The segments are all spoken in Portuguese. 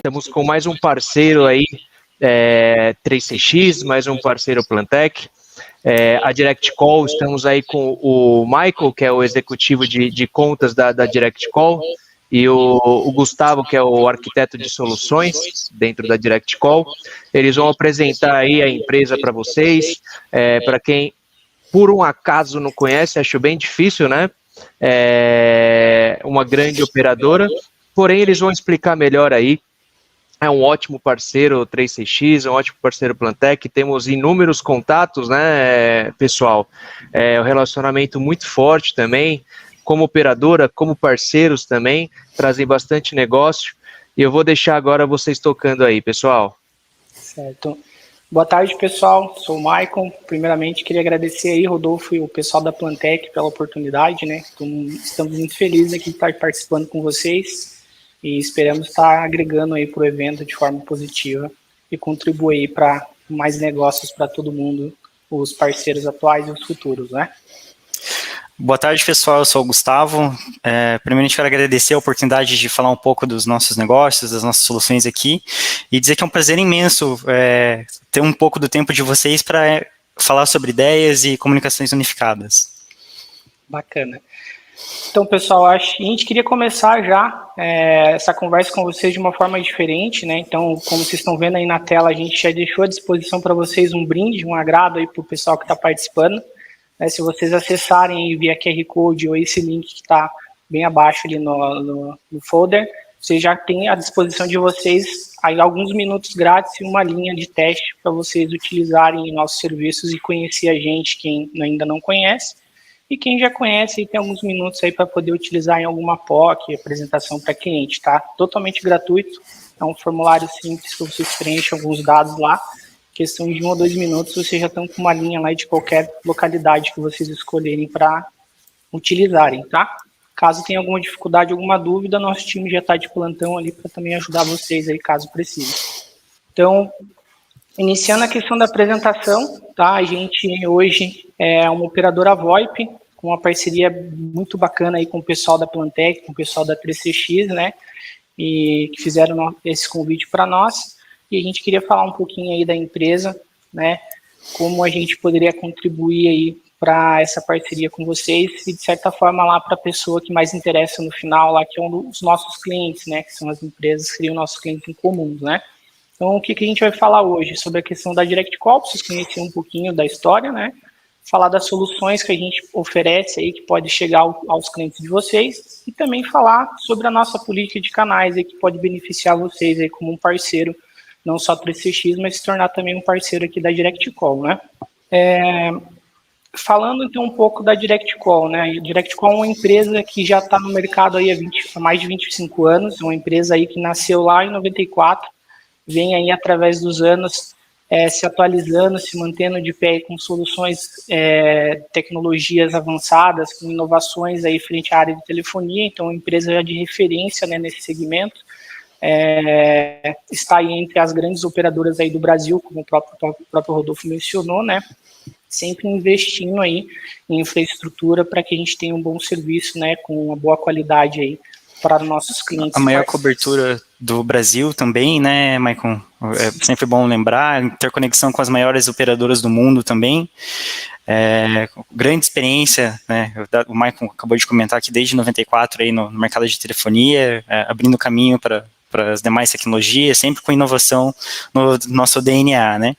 Estamos com mais um parceiro aí, 3CX, mais um parceiro Plantec, a Direct Call. Estamos aí com o Michael, que é o executivo de contas da Direct Call, e o Gustavo, que é o arquiteto de soluções dentro da Direct Call. Eles vão apresentar aí a empresa para vocês, para quem por um acaso não conhece, acho bem difícil, né? Uma grande operadora, porém eles vão explicar melhor aí. É um ótimo parceiro 3CX, é um ótimo parceiro Plantec, temos inúmeros contatos, né, pessoal? Um relacionamento muito forte também, como operadora, como parceiros também, trazem bastante negócio. E eu vou deixar agora vocês tocando aí, pessoal. Certo. Boa tarde, pessoal. Sou o Maicon. Primeiramente, queria agradecer aí, Rodolfo, e o pessoal da Plantec pela oportunidade, né? Estamos muito felizes aqui de estar participando com vocês. E esperamos estar agregando aí para o evento de forma positiva e contribuir para mais negócios para todo mundo, os parceiros atuais e os futuros, né? Boa tarde, pessoal. Eu sou o Gustavo. Primeiramente, quero agradecer a oportunidade de falar um pouco dos nossos negócios, das nossas soluções aqui, e dizer que é um prazer imenso ter um pouco do tempo de vocês para falar sobre ideias e comunicações unificadas. Bacana. Então, pessoal, a gente queria começar já essa conversa com vocês de uma forma diferente, né? Então, como vocês estão vendo aí na tela, a gente já deixou à disposição para vocês um brinde, um agrado aí para o pessoal que está participando. Se vocês acessarem via QR Code ou esse link que está bem abaixo ali no folder, vocês já têm à disposição de vocês aí alguns minutos grátis e uma linha de teste para vocês utilizarem em nossos serviços e conhecer a gente, quem ainda não conhece. E quem já conhece, aí tem alguns minutos aí para poder utilizar em alguma POC, apresentação para cliente, tá? Totalmente gratuito, é um formulário simples que vocês preenchem alguns dados lá, questão de 1 ou 2 minutos, vocês já estão com uma linha lá de qualquer localidade que vocês escolherem para utilizarem, tá? Caso tenha alguma dificuldade, alguma dúvida, nosso time já está de plantão ali para também ajudar vocês aí, caso precise. Então, iniciando a questão da apresentação, tá? A gente hoje é uma operadora VoIP, com uma parceria muito bacana aí com o pessoal da Plantec, com o pessoal da 3CX, né? E que fizeram esse convite para nós. E a gente queria falar um pouquinho aí da empresa, né? Como a gente poderia contribuir aí para essa parceria com vocês e, de certa forma, lá para a pessoa que mais interessa no final, lá que é um dos nossos clientes, né? Que são as empresas que seriam nossos clientes em comum, né? Então, o que a gente vai falar hoje? Sobre a questão da Direct Call, para vocês conhecerem um pouquinho da história, né? Falar das soluções que a gente oferece aí, que pode chegar aos clientes de vocês, e também falar sobre a nossa política de canais aí, que pode beneficiar vocês aí como um parceiro, não só 3CX, mas se tornar também um parceiro aqui da Direct Call, né? Falando então um pouco da Direct Call, né? A Direct Call é uma empresa que já está no mercado aí há mais de 25 anos, uma empresa aí que nasceu lá em 94, vem aí através dos anos se atualizando, se mantendo de pé com soluções, tecnologias avançadas, com inovações aí frente à área de telefonia, então uma empresa já de referência, né, nesse segmento, está aí entre as grandes operadoras aí do Brasil, como o próprio Rodolfo mencionou, né, sempre investindo aí em infraestrutura para que a gente tenha um bom serviço, né, com uma boa qualidade aí para nossos clientes. A maior cobertura do Brasil também, né, Maicon? É sempre bom lembrar, interconexão com as maiores operadoras do mundo também. Grande experiência, né? O Maicon acabou de comentar que desde 94 aí no mercado de telefonia, abrindo caminho para as demais tecnologias, sempre com inovação no nosso DNA, né?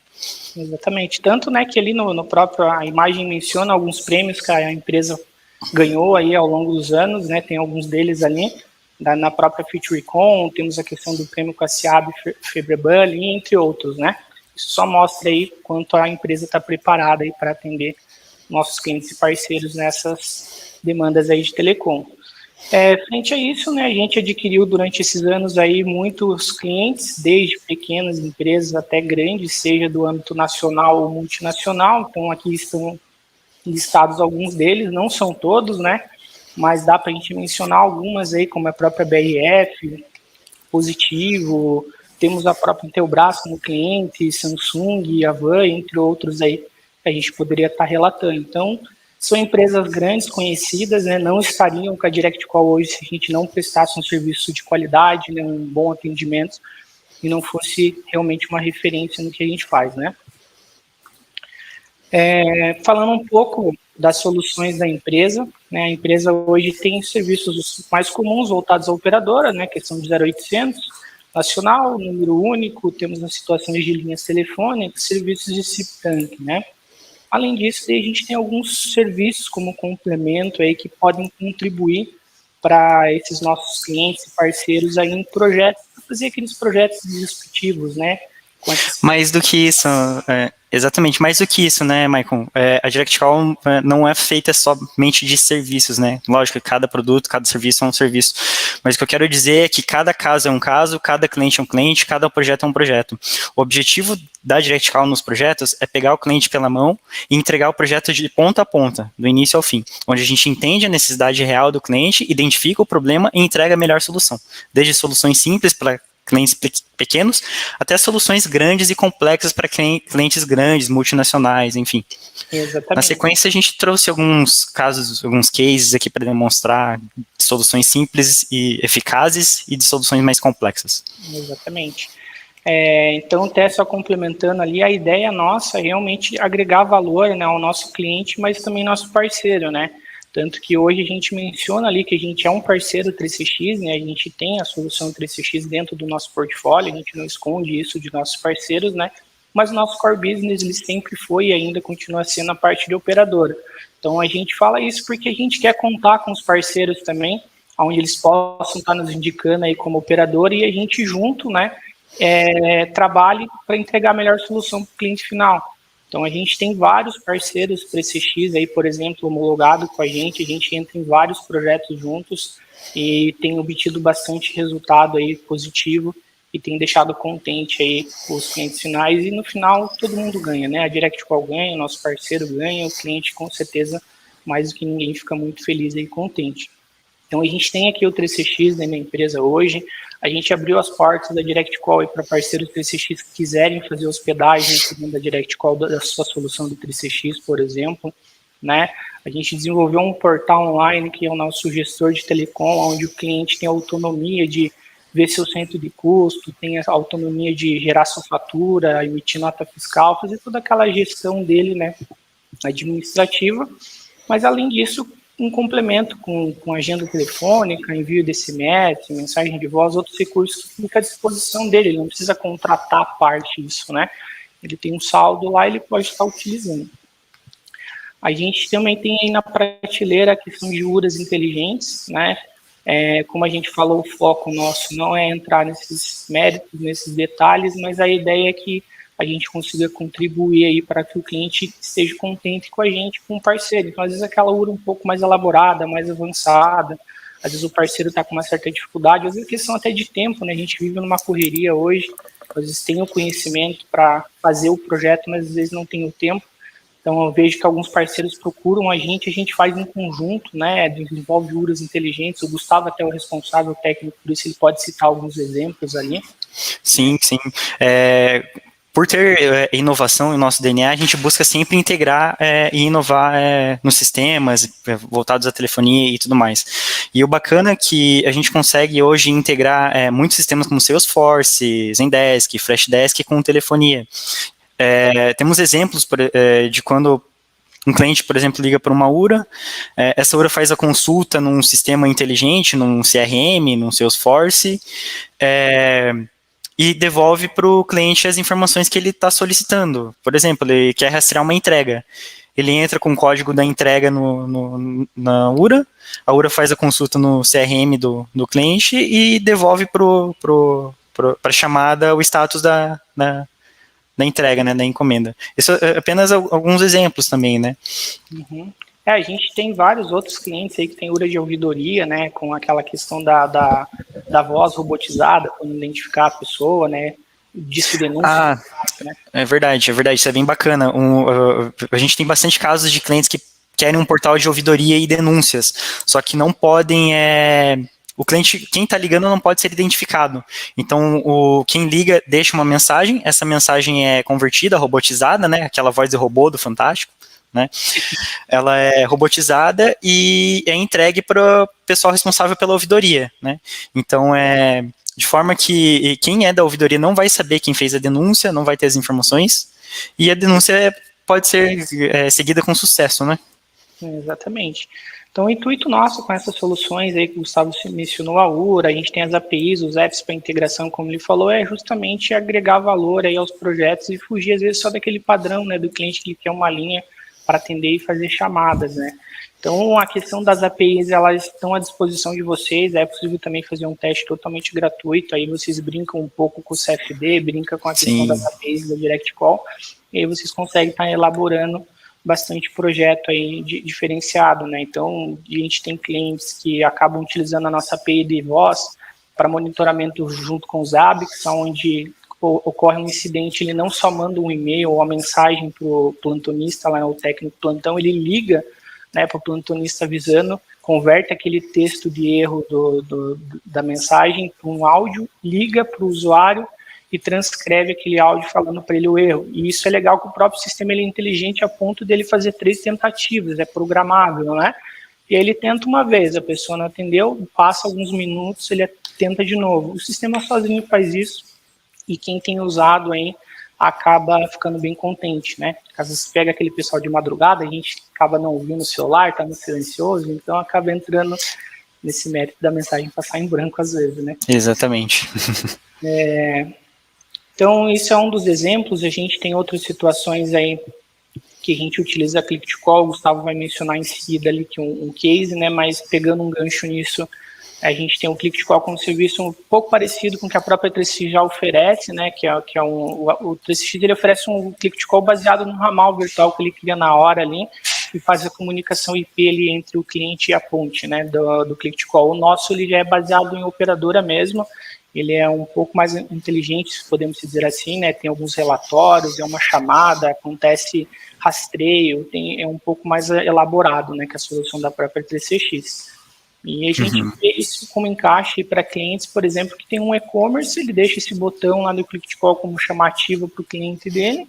Exatamente. Tanto, né, que ali no próprio, a imagem menciona alguns prêmios que a empresa ganhou aí ao longo dos anos, né? Tem alguns deles ali. Na própria FutureCon, temos a questão do prêmio com a SEAB, Febraban, entre outros, né? Isso só mostra aí quanto a empresa está preparada para atender nossos clientes e parceiros nessas demandas aí de telecom. Frente a isso, né, a gente adquiriu durante esses anos aí muitos clientes, desde pequenas empresas até grandes, seja do âmbito nacional ou multinacional. Então aqui estão listados alguns deles, não são todos, né, mas dá para a gente mencionar algumas aí, como a própria BRF, Positivo, temos a própria Intelbras como cliente, Samsung, Avan, entre outros aí que a gente poderia estar relatando. Então, são empresas grandes, conhecidas, né, não estariam com a Direct Call hoje se a gente não prestasse um serviço de qualidade, né, um bom atendimento, e não fosse realmente uma referência no que a gente faz, né. Falando um pouco das soluções da empresa, né, a empresa hoje tem serviços mais comuns voltados à operadora, né, questão de 0800, nacional, número único, temos as situações de linhas telefônicas, serviços de SIP-Tank, né. Além disso, a gente tem alguns serviços como complemento aí que podem contribuir para esses nossos clientes e parceiros aí em projetos, para fazer aqueles projetos disruptivos, né. Mais do que isso, exatamente, mais do que isso, né, Maicon? A Direct Call não é feita somente de serviços, né? Lógico que cada produto, cada serviço é um serviço. Mas o que eu quero dizer é que cada caso é um caso, cada cliente é um cliente, cada projeto é um projeto. O objetivo da Direct Call nos projetos é pegar o cliente pela mão e entregar o projeto de ponta a ponta, do início ao fim, onde a gente entende a necessidade real do cliente, identifica o problema e entrega a melhor solução. Desde soluções simples para clientes pequenos, até soluções grandes e complexas para clientes grandes, multinacionais, enfim. Exatamente. Na sequência, a gente trouxe alguns casos, alguns cases aqui para demonstrar soluções simples e eficazes e de soluções mais complexas. Exatamente. Então, até só complementando ali, a ideia nossa é realmente agregar valor, né, ao nosso cliente, mas também nosso parceiro, né? Tanto que hoje a gente menciona ali que a gente é um parceiro 3CX, né? A gente tem a solução 3CX dentro do nosso portfólio, a gente não esconde isso de nossos parceiros, né? Mas o nosso core business ele sempre foi e ainda continua sendo a parte de operadora. Então a gente fala isso porque a gente quer contar com os parceiros também, onde eles possam estar nos indicando aí como operadora e a gente junto, né, trabalhe para entregar a melhor solução para o cliente final. Então, a gente tem vários parceiros 3CX aí, por exemplo, homologado com a gente entra em vários projetos juntos e tem obtido bastante resultado aí positivo e tem deixado contente aí os clientes finais e no final todo mundo ganha, né? A Direct Call ganha, o nosso parceiro ganha, o cliente com certeza mais do que ninguém fica muito feliz e contente. Então, a gente tem aqui o 3CX na minha empresa hoje, a gente abriu as portas da Direct Call para parceiros 3CX que quiserem fazer hospedagem dentro da Direct Call da sua solução do 3CX, por exemplo, né? A gente desenvolveu um portal online que é o nosso gestor de telecom, onde o cliente tem a autonomia de ver seu centro de custo, tem a autonomia de gerar sua fatura, emitir nota fiscal, fazer toda aquela gestão dele, né, administrativa, mas além disso, um complemento com agenda telefônica, envio de SMS, mensagem de voz, outros recursos que ficam à disposição dele, ele não precisa contratar a parte disso, né? Ele tem um saldo lá, ele pode estar utilizando. A gente também tem aí na prateleira a questão de URAs inteligentes, né? Como a gente falou, o foco nosso não é entrar nesses méritos, nesses detalhes, mas a ideia é que a gente consiga contribuir aí para que o cliente esteja contente com a gente, com o parceiro. Então, às vezes, aquela URA um pouco mais elaborada, mais avançada, às vezes o parceiro está com uma certa dificuldade, às vezes é questão até de tempo, né? A gente vive numa correria hoje, às vezes tem o conhecimento para fazer o projeto, mas às vezes não tem o tempo. Então, eu vejo que alguns parceiros procuram a gente faz em conjunto, né? Desenvolve URAs inteligentes. O Gustavo até é o responsável técnico, por isso ele pode citar alguns exemplos ali. Sim, sim. Por ter inovação em nosso DNA, a gente busca sempre integrar e inovar nos sistemas voltados à telefonia e tudo mais. E o bacana é que a gente consegue hoje integrar muitos sistemas como Salesforce, Zendesk, Freshdesk com telefonia. Temos exemplos de quando um cliente, por exemplo, liga para uma URA, essa URA faz a consulta num sistema inteligente, num CRM, num Salesforce, e devolve para o cliente as informações que ele está solicitando. Por exemplo, ele quer rastrear uma entrega. Ele entra com o código da entrega na URA, a URA faz a consulta no CRM do cliente e devolve para a chamada o status da entrega, né, da encomenda. Isso é apenas alguns exemplos também, né? Uhum. A gente tem vários outros clientes aí que tem URA de ouvidoria, né, com aquela questão da voz robotizada, quando identificar a pessoa, né, disco denúncia. Né? É verdade, isso é bem bacana. A gente tem bastante casos de clientes que querem um portal de ouvidoria e denúncias, só que não podem... O cliente, quem está ligando não pode ser identificado. Então, quem liga deixa uma mensagem, essa mensagem é convertida, robotizada, né? Aquela voz de robô do Fantástico, né? Ela é robotizada e é entregue para o pessoal responsável pela ouvidoria, né? Então, de forma que quem é da ouvidoria não vai saber quem fez a denúncia, não vai ter as informações, e a denúncia pode ser seguida com sucesso, né? Exatamente. Então, o intuito nosso com essas soluções aí que o Gustavo mencionou, a URA, a gente tem as APIs, os apps para integração, como ele falou, é justamente agregar valor aí aos projetos e fugir, às vezes, só daquele padrão, né, do cliente que quer uma linha para atender e fazer chamadas, né. Então, a questão das APIs, elas estão à disposição de vocês, é possível também fazer um teste totalmente gratuito, aí vocês brincam um pouco com o CFD, brincam com a questão das APIs da Direct Call, e aí vocês conseguem estar elaborando bastante projeto aí diferenciado, né? Então, a gente tem clientes que acabam utilizando a nossa API de voz para monitoramento junto com os ABICs, onde ocorre um incidente, ele não só manda um e-mail ou uma mensagem para o plantonista, lá o técnico plantão, ele liga, né, para o plantonista avisando, converte aquele texto de erro da mensagem para um áudio, liga para o usuário e transcreve aquele áudio falando para ele o erro. E isso é legal que o próprio sistema ele é inteligente a ponto dele fazer 3 tentativas, é programável, né? E aí ele tenta uma vez, a pessoa não atendeu, passa alguns minutos, ele tenta de novo. O sistema sozinho faz isso e quem tem usado aí acaba ficando bem contente, né? Às vezes pega aquele pessoal de madrugada, a gente acaba não ouvindo o celular, tá no silencioso, então acaba entrando nesse mérito da mensagem passar em branco às vezes, né? Exatamente. Então, isso é um dos exemplos. A gente tem outras situações aí que a gente utiliza a Click to Call. O Gustavo vai mencionar em seguida ali que um case, né? Mas pegando um gancho nisso, a gente tem o Click to Call como serviço um pouco parecido com o que a própria 3x já oferece, né? O 3x ele oferece um Click to Call baseado no ramal virtual que ele cria na hora ali e faz a comunicação IP ali entre o cliente e a ponte, né? Do Click to Call. O nosso ele já é baseado em operadora mesmo. Ele é um pouco mais inteligente, podemos dizer assim, né? Tem alguns relatórios, é uma chamada, acontece rastreio, é um pouco mais elaborado, né, que a solução da própria 3CX. E a gente vê isso como encaixe para clientes, por exemplo, que tem um e-commerce, ele deixa esse botão lá do Click to Call como chamativa para o cliente dele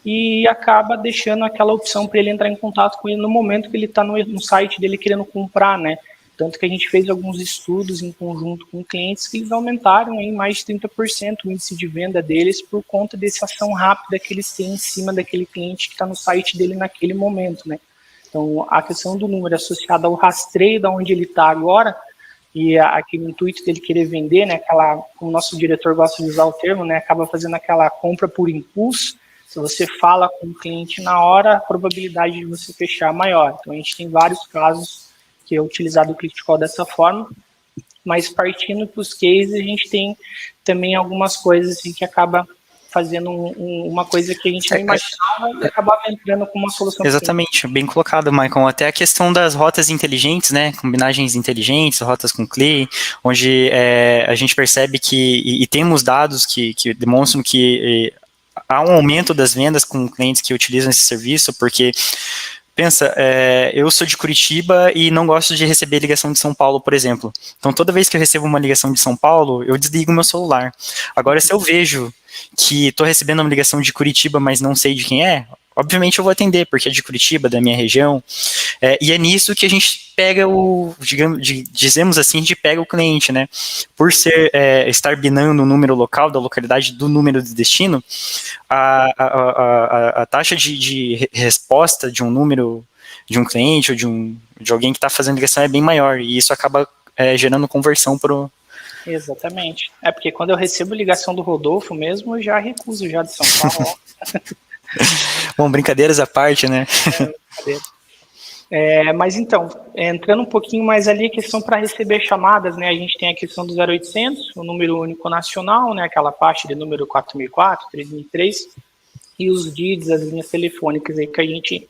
e acaba deixando aquela opção para ele entrar em contato com ele no momento que ele está no site dele querendo comprar, né? Tanto que a gente fez alguns estudos em conjunto com clientes que eles aumentaram em mais de 30% o índice de venda deles por conta dessa ação rápida que eles têm em cima daquele cliente que está no site dele naquele momento, né? Então, a questão do número associada ao rastreio de onde ele está agora e aquele intuito dele querer vender, né? Como o nosso diretor gosta de usar o termo, né? Acaba fazendo aquela compra por impulso. Se você fala com o cliente na hora, a probabilidade de você fechar é maior. Então, a gente tem vários casos que é utilizado o Click to Call dessa forma, mas partindo para os cases, a gente tem também algumas coisas assim, que acaba fazendo uma coisa que a gente não imaginava e acabava entrando com uma solução. Exatamente, bem colocado, Michael. Até a questão das rotas inteligentes, né, combinagens inteligentes, rotas com CLI, onde a gente percebe que, e temos dados que demonstram que há um aumento das vendas com clientes que utilizam esse serviço, porque pensa, eu sou de Curitiba e não gosto de receber ligação de São Paulo, por exemplo. Então, toda vez que eu recebo uma ligação de São Paulo, eu desligo meu celular. Agora, se eu vejo que estou recebendo uma ligação de Curitiba, mas não sei de quem é, obviamente eu vou atender, porque é de Curitiba, da minha região. E é nisso que a gente pega dizemos assim, a gente pega o cliente, né? Por estar binando o número local da localidade do número de destino, a taxa de resposta de um número de um cliente ou de alguém que está fazendo ligação é bem maior, e isso acaba gerando conversão para o... Exatamente. Porque quando eu recebo ligação do Rodolfo mesmo, eu já recuso já de São Paulo. Bom, brincadeiras à parte, né? Mas então, entrando um pouquinho mais ali, a questão para receber chamadas, né? A gente tem a questão do 0800, o número único nacional, né? Aquela parte de número 4004, 3003. e os DIDs, as linhas telefônicas aí que a gente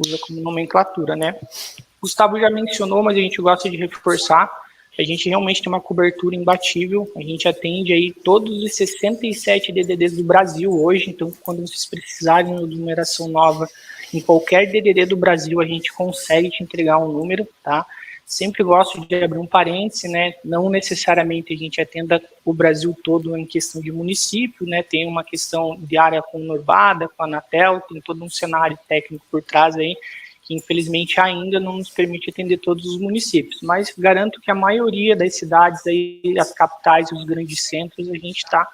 usa como nomenclatura, né? Gustavo já mencionou, mas a gente gosta de reforçar. A gente realmente tem uma cobertura imbatível. A gente atende aí todos os 67 DDDs do Brasil hoje. Então, quando vocês precisarem de numeração nova em qualquer DDD do Brasil, a gente consegue te entregar um número, tá? Sempre gosto de abrir um parêntese, né? Não necessariamente a gente atenda o Brasil todo em questão de município, né? Tem uma questão de área conurbada, com a Anatel, tem todo um cenário técnico por trás aí, que infelizmente ainda não nos permite atender todos os municípios, mas garanto que a maioria das cidades aí, as capitais e os grandes centros, a gente está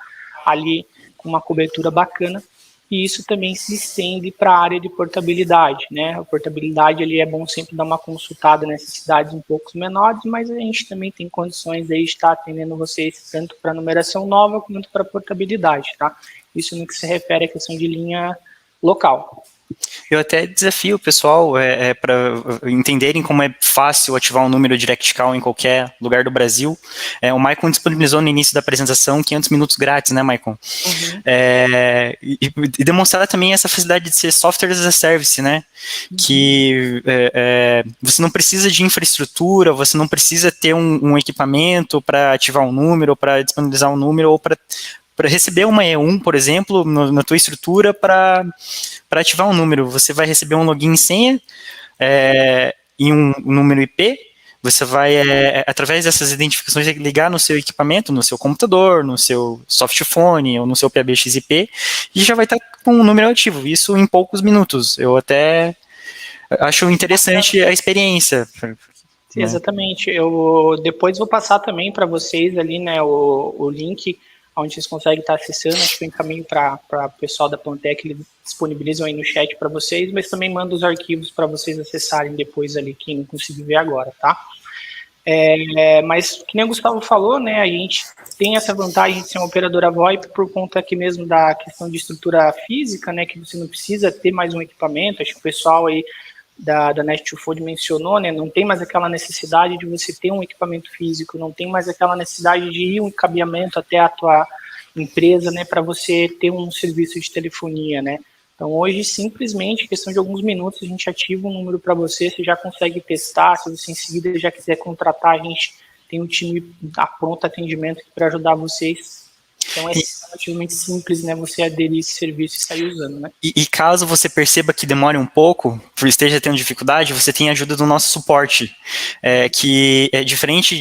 ali com uma cobertura bacana, e isso também se estende para a área de portabilidade, né? A portabilidade ali é bom sempre dar uma consultada nessas cidades um pouco menores, mas a gente também tem condições aí de estar atendendo vocês tanto para numeração nova quanto para portabilidade, tá? Isso no que se refere à questão de linha local. Eu até desafio o pessoal para entenderem como é fácil ativar um número Direct Call em qualquer lugar do Brasil. O Maicon disponibilizou no início da apresentação 500 minutos grátis, né, Maicon? Uhum. E demonstrar também essa facilidade de ser software as a service, né? Uhum. Que você não precisa de infraestrutura, você não precisa ter um equipamento para ativar um número, para disponibilizar um número, ou para receber uma E1, por exemplo, na tua estrutura para ativar um número. Você vai receber um login e senha e um número IP. Você vai, através dessas identificações, ligar no seu equipamento, no seu computador, no seu softphone ou no seu PBX-IP e já vai estar com um número ativo. Isso em poucos minutos. Eu até acho interessante a experiência. Sim, exatamente. Eu depois vou passar também para vocês ali, né, o link onde vocês conseguem estar acessando. Acho que eu encaminho para o pessoal da Plantec, eles disponibilizam aí no chat para vocês, mas também mando os arquivos para vocês acessarem depois ali, quem não conseguiu ver agora, tá? Mas, que nem o Gustavo falou, né, a gente tem essa vantagem de ser uma operadora VoIP por conta aqui mesmo da questão de estrutura física, né, que você não precisa ter mais um equipamento. Acho que o pessoal aí da Net2Phone mencionou, né, não tem mais aquela necessidade de você ter um equipamento físico, não tem mais aquela necessidade de ir um encabeamento até a tua empresa, né, para você ter um serviço de telefonia, né. Então, hoje, simplesmente, questão de alguns minutos, a gente ativa um número para você já consegue testar. Se você em seguida já quiser contratar, a gente tem um time a pronto atendimento para ajudar vocês. Então, é relativamente simples, né, você aderir esse serviço e sair usando, né? E caso você perceba que demore um pouco, esteja tendo dificuldade, você tem a ajuda do nosso suporte, que é diferente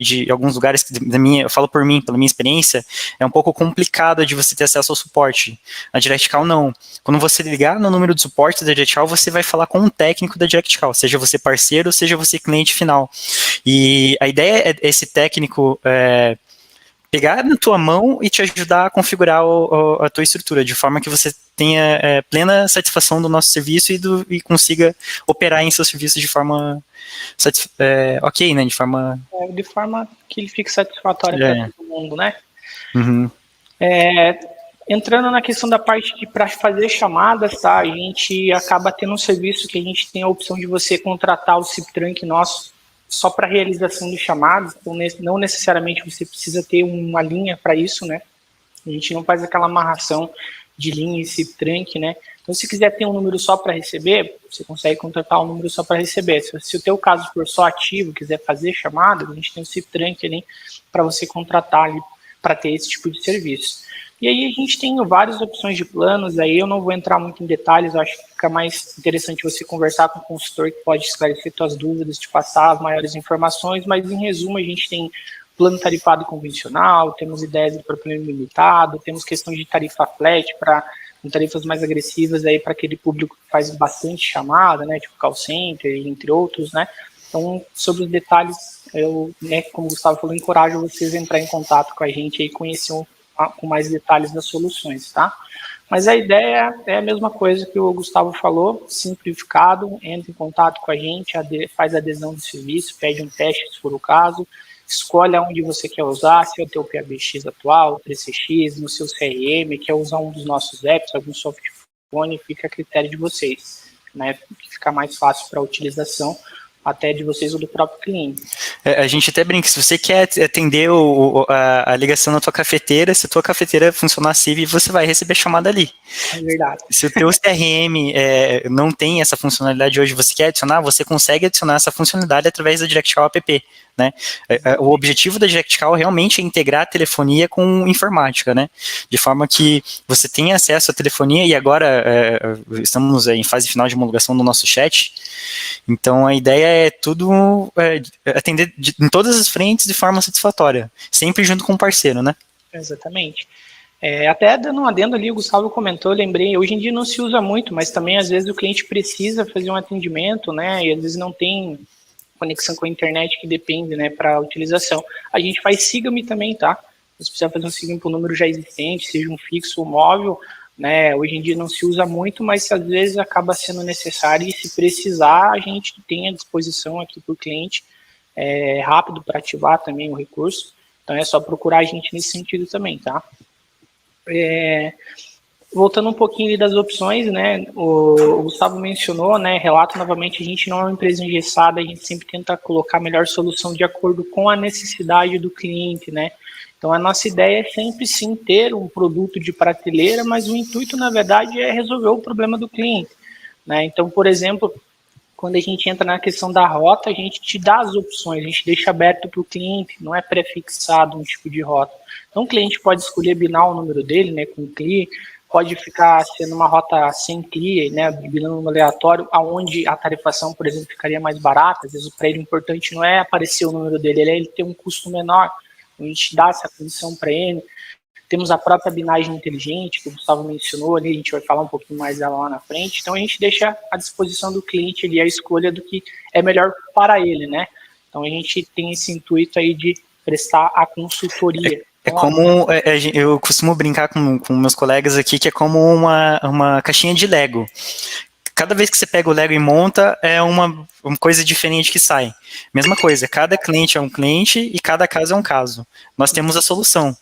de alguns lugares que eu falo por mim, pela minha experiência, é um pouco complicado de você ter acesso ao suporte. A Direct Call não. Quando você ligar no número de suporte da Direct Call, você vai falar com um técnico da Direct Call, seja você parceiro, seja você cliente final. E a ideia é esse técnico pegar na tua mão e te ajudar a configurar a tua estrutura, de forma que você tenha plena satisfação do nosso serviço e consiga operar em seu serviço de forma ok, né, de forma que ele fique satisfatório para todo mundo, né? Uhum. Entrando na questão da parte de para fazer chamadas, tá? A gente acaba tendo um serviço que a gente tem a opção de você contratar o SIP-Trunk nosso só para realização de chamadas. Então, não necessariamente você precisa ter uma linha para isso, né? A gente não faz aquela amarração de linha e SIP-Trunk, né? Então, se quiser ter um número só para receber, você consegue contratar um número só para receber. Se o teu caso for só ativo, quiser fazer chamadas, a gente tem o SIP-Trunk ali para você contratar ali para ter esse tipo de serviço. E aí a gente tem várias opções de planos, aí eu não vou entrar muito em detalhes, eu acho que fica mais interessante você conversar com o consultor que pode esclarecer suas dúvidas, te passar as maiores informações, mas em resumo a gente tem plano tarifado convencional, temos ideias para plano limitado, temos questões de tarifa flat para tarifas mais agressivas aí para aquele público que faz bastante chamada, né, tipo call center, entre outros, né. Então, sobre os detalhes, eu, né, como o Gustavo falou, encorajo vocês a entrar em contato com a gente e conhecer com mais detalhes das soluções, tá? Mas a ideia é a mesma coisa que o Gustavo falou, simplificado, entra em contato com a gente, faz adesão do serviço, pede um teste se for o caso, escolhe aonde você quer usar, se é o teu PBX atual, 3CX, no seu CRM, quer usar um dos nossos apps, algum softphone, fica a critério de vocês, né? Fica mais fácil para a utilização, até de vocês ou do próprio cliente. A gente até brinca, se você quer atender a ligação na tua cafeteira, se a tua cafeteira funcionar CIV, você vai receber a chamada ali. É verdade. Se o teu CRM não tem essa funcionalidade hoje, você quer adicionar, você consegue adicionar essa funcionalidade através da DirectCall app, né? O objetivo da DirectCall realmente é integrar a telefonia com informática, né? De forma que você tenha acesso à telefonia, e agora estamos em fase final de homologação do nosso chat, então a ideia é tudo atender em todas as frentes de forma satisfatória, sempre junto com o parceiro, né? Exatamente. Até dando um adendo ali, o Gustavo comentou, eu lembrei, hoje em dia não se usa muito, mas também às vezes o cliente precisa fazer um atendimento, né, e às vezes não tem conexão com a internet que depende, né, para a utilização. A gente faz Siga-me também, tá? Você precisa fazer um Siga-me por número já existente, seja um fixo ou móvel, né, hoje em dia não se usa muito, mas às vezes acaba sendo necessário, e se precisar, a gente tem à disposição aqui para o cliente, rápido para ativar também o recurso, então é só procurar a gente nesse sentido também, tá? Voltando um pouquinho das opções, né, o Gustavo mencionou, né, relato novamente, a gente não é uma empresa engessada, a gente sempre tenta colocar a melhor solução de acordo com a necessidade do cliente, né, então a nossa ideia é sempre sim ter um produto de prateleira, mas o intuito na verdade é resolver o problema do cliente, né, então por exemplo, quando a gente entra na questão da rota, a gente te dá as opções, a gente deixa aberto para o cliente, não é prefixado um tipo de rota. Então o cliente pode escolher binar o número dele, né, com CLI, pode ficar sendo uma rota sem CLI, né, binando um aleatório, aonde a tarifação, por exemplo, ficaria mais barata. Às vezes para ele o importante não é aparecer o número dele, é ele ter um custo menor. A gente dá essa condição para ele. Temos a própria binagem inteligente, que o Gustavo mencionou ali, a gente vai falar um pouquinho mais dela lá na frente. Então a gente deixa à disposição do cliente ali a escolha do que é melhor para ele, né? Então a gente tem esse intuito aí de prestar a consultoria. Eu costumo brincar com meus colegas aqui, que é como uma caixinha de Lego. Cada vez que você pega o Lego e monta, é uma coisa diferente que sai. Mesma coisa, cada cliente é um cliente e cada caso é um caso. Nós temos a solução.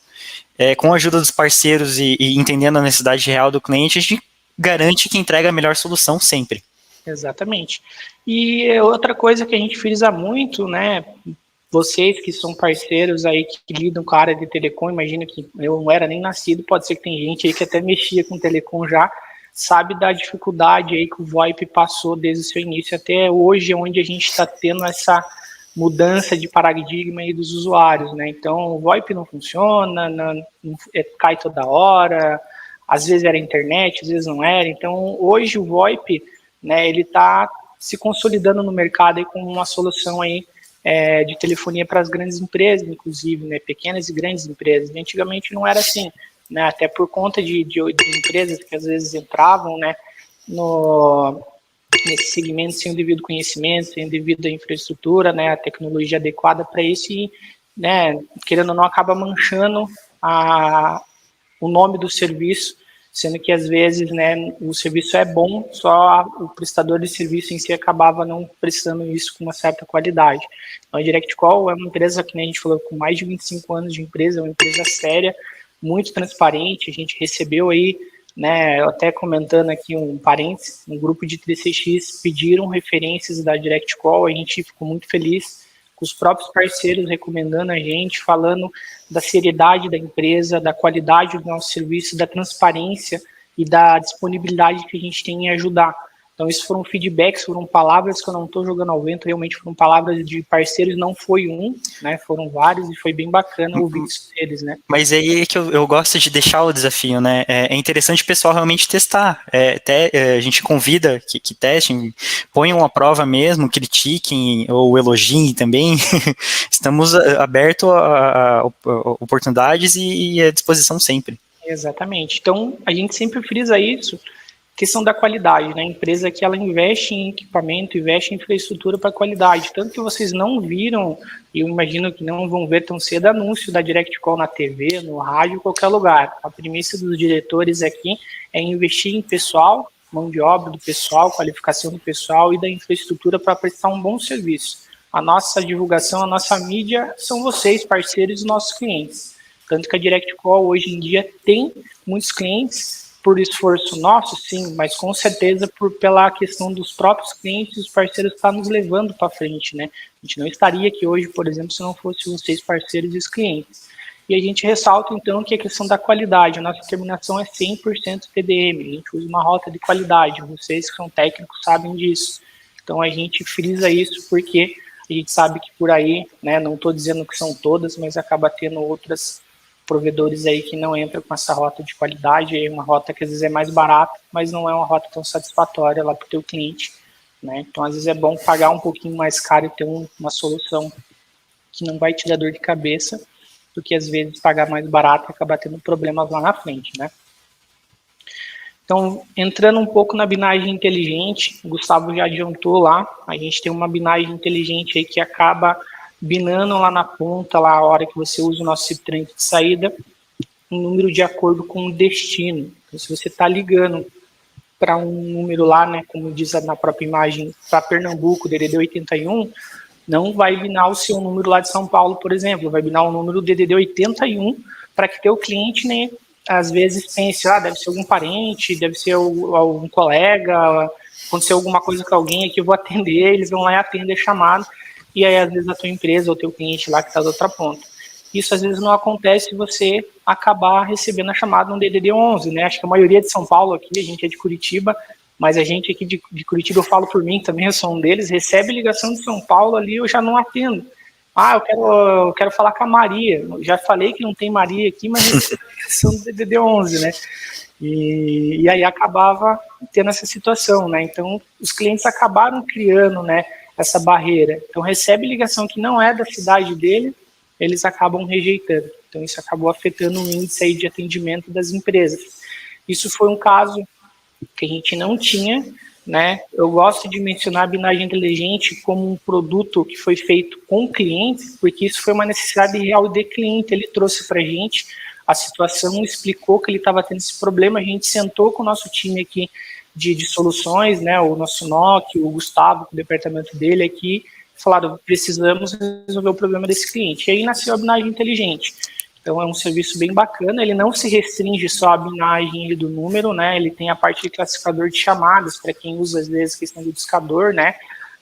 Com a ajuda dos parceiros e entendendo a necessidade real do cliente, a gente garante que entrega a melhor solução sempre. Exatamente. E outra coisa que a gente frisa muito, né, vocês que são parceiros aí que lidam com a área de telecom, imagina que eu não era nem nascido, pode ser que tem gente aí que até mexia com telecom já, sabe da dificuldade aí que o VoIP passou desde o seu início até hoje, onde a gente está tendo essa mudança de paradigma aí dos usuários, né? Então, o VoIP não funciona, cai toda hora, às vezes era internet, às vezes não era. Então, hoje o VoIP, né, ele está se consolidando no mercado aí com uma solução aí de telefonia para as grandes empresas, inclusive, né, pequenas e grandes empresas. Antigamente não era assim, né, até por conta de empresas que às vezes entravam, né, nesse segmento sem o devido conhecimento, sem a devida infraestrutura, né, a tecnologia adequada para isso e, né, querendo ou não, acaba manchando o nome do serviço, sendo que às vezes, né, o serviço é bom, só o prestador de serviço em si acabava não prestando isso com uma certa qualidade. Então a DirectCall é uma empresa que, né, a gente falou, com mais de 25 anos de empresa, é uma empresa séria, muito transparente, a gente recebeu aí, né, até comentando aqui um parênteses, um grupo de 3CX pediram referências da DirectCall, a gente ficou muito feliz com os próprios parceiros recomendando a gente, falando da seriedade da empresa, da qualidade do nosso serviço, da transparência e da disponibilidade que a gente tem em ajudar. Então, isso foram feedbacks, foram palavras que eu não estou jogando ao vento, realmente foram palavras de parceiros, não foi um, né, foram vários e foi bem bacana ouvir isso deles, né. Mas aí é que eu gosto de deixar o desafio, né, é interessante o pessoal realmente testar, a gente convida que testem, ponham a prova mesmo, critiquem ou elogiem também, estamos abertos a oportunidades e à disposição sempre. Exatamente, então a gente sempre frisa isso, questão da qualidade, né? A empresa que ela investe em equipamento, investe em infraestrutura para qualidade, tanto que vocês não viram, e eu imagino que não vão ver tão cedo, anúncio da DirectCall na TV, no rádio, em qualquer lugar. A premissa dos diretores aqui é investir em pessoal, mão de obra do pessoal, qualificação do pessoal e da infraestrutura para prestar um bom serviço. A nossa divulgação, a nossa mídia são vocês, parceiros e nossos clientes. Tanto que a DirectCall hoje em dia tem muitos clientes por esforço nosso, sim, mas com certeza pela questão dos próprios clientes e os parceiros estar nos levando para frente, né? A gente não estaria aqui hoje, por exemplo, se não fosse vocês parceiros e os clientes. E a gente ressalta, então, que a questão da qualidade, a nossa terminação é 100% TDM, a gente usa uma rota de qualidade, vocês que são técnicos sabem disso. Então a gente frisa isso porque a gente sabe que por aí, né, não estou dizendo que são todas, mas acaba tendo outras provedores aí que não entram com essa rota de qualidade, é uma rota que às vezes é mais barata, mas não é uma rota tão satisfatória lá para o teu cliente, né? Então às vezes é bom pagar um pouquinho mais caro e ter uma solução que não vai te dar dor de cabeça, do que às vezes pagar mais barato e acabar tendo problemas lá na frente, né? Então, entrando um pouco na binagem inteligente, o Gustavo já adiantou lá, a gente tem uma binagem inteligente aí que acaba binando lá na ponta, lá a hora que você usa o nosso cip-trunk de saída, um número de acordo com o destino. Então, se você está ligando para um número lá, né, como diz na própria imagem, para Pernambuco, DDD 81, não vai binar o seu número lá de São Paulo, por exemplo, vai binar o número DDD 81 para que teu cliente, né, às vezes pense, deve ser algum parente, deve ser algum colega, aconteceu alguma coisa com alguém aqui, eu vou atender, eles vão lá e atendem a chamada, e aí às vezes a tua empresa ou teu cliente lá que está da outra ponta. Isso às vezes não acontece se você acabar recebendo a chamada no DDD 11, né? Acho que a maioria de São Paulo aqui, a gente é de Curitiba, mas a gente aqui de Curitiba, eu falo por mim também, eu sou um deles, recebe ligação de São Paulo ali, eu já não atendo. Eu quero falar com a Maria. Eu já falei que não tem Maria aqui, mas recebe ligação do DDD 11, né? E aí acabava tendo essa situação, né? Então, os clientes acabaram criando, né, essa barreira. Então, recebe ligação que não é da cidade dele, eles acabam rejeitando. Então, isso acabou afetando o índice aí de atendimento das empresas. Isso foi um caso que a gente não tinha, né? Eu gosto de mencionar a binagem inteligente como um produto que foi feito com clientes, porque isso foi uma necessidade real de cliente. Ele trouxe para a gente a situação, explicou que ele estava tendo esse problema, a gente sentou com o nosso time aqui de soluções, né? O nosso NOC, o Gustavo, o departamento dele aqui, falaram, precisamos resolver o problema desse cliente. E aí nasceu a binagem inteligente. Então é um serviço bem bacana, ele não se restringe só à binagem do número, né? Ele tem a parte de classificador de chamadas, para quem usa às vezes a questão do discador, né?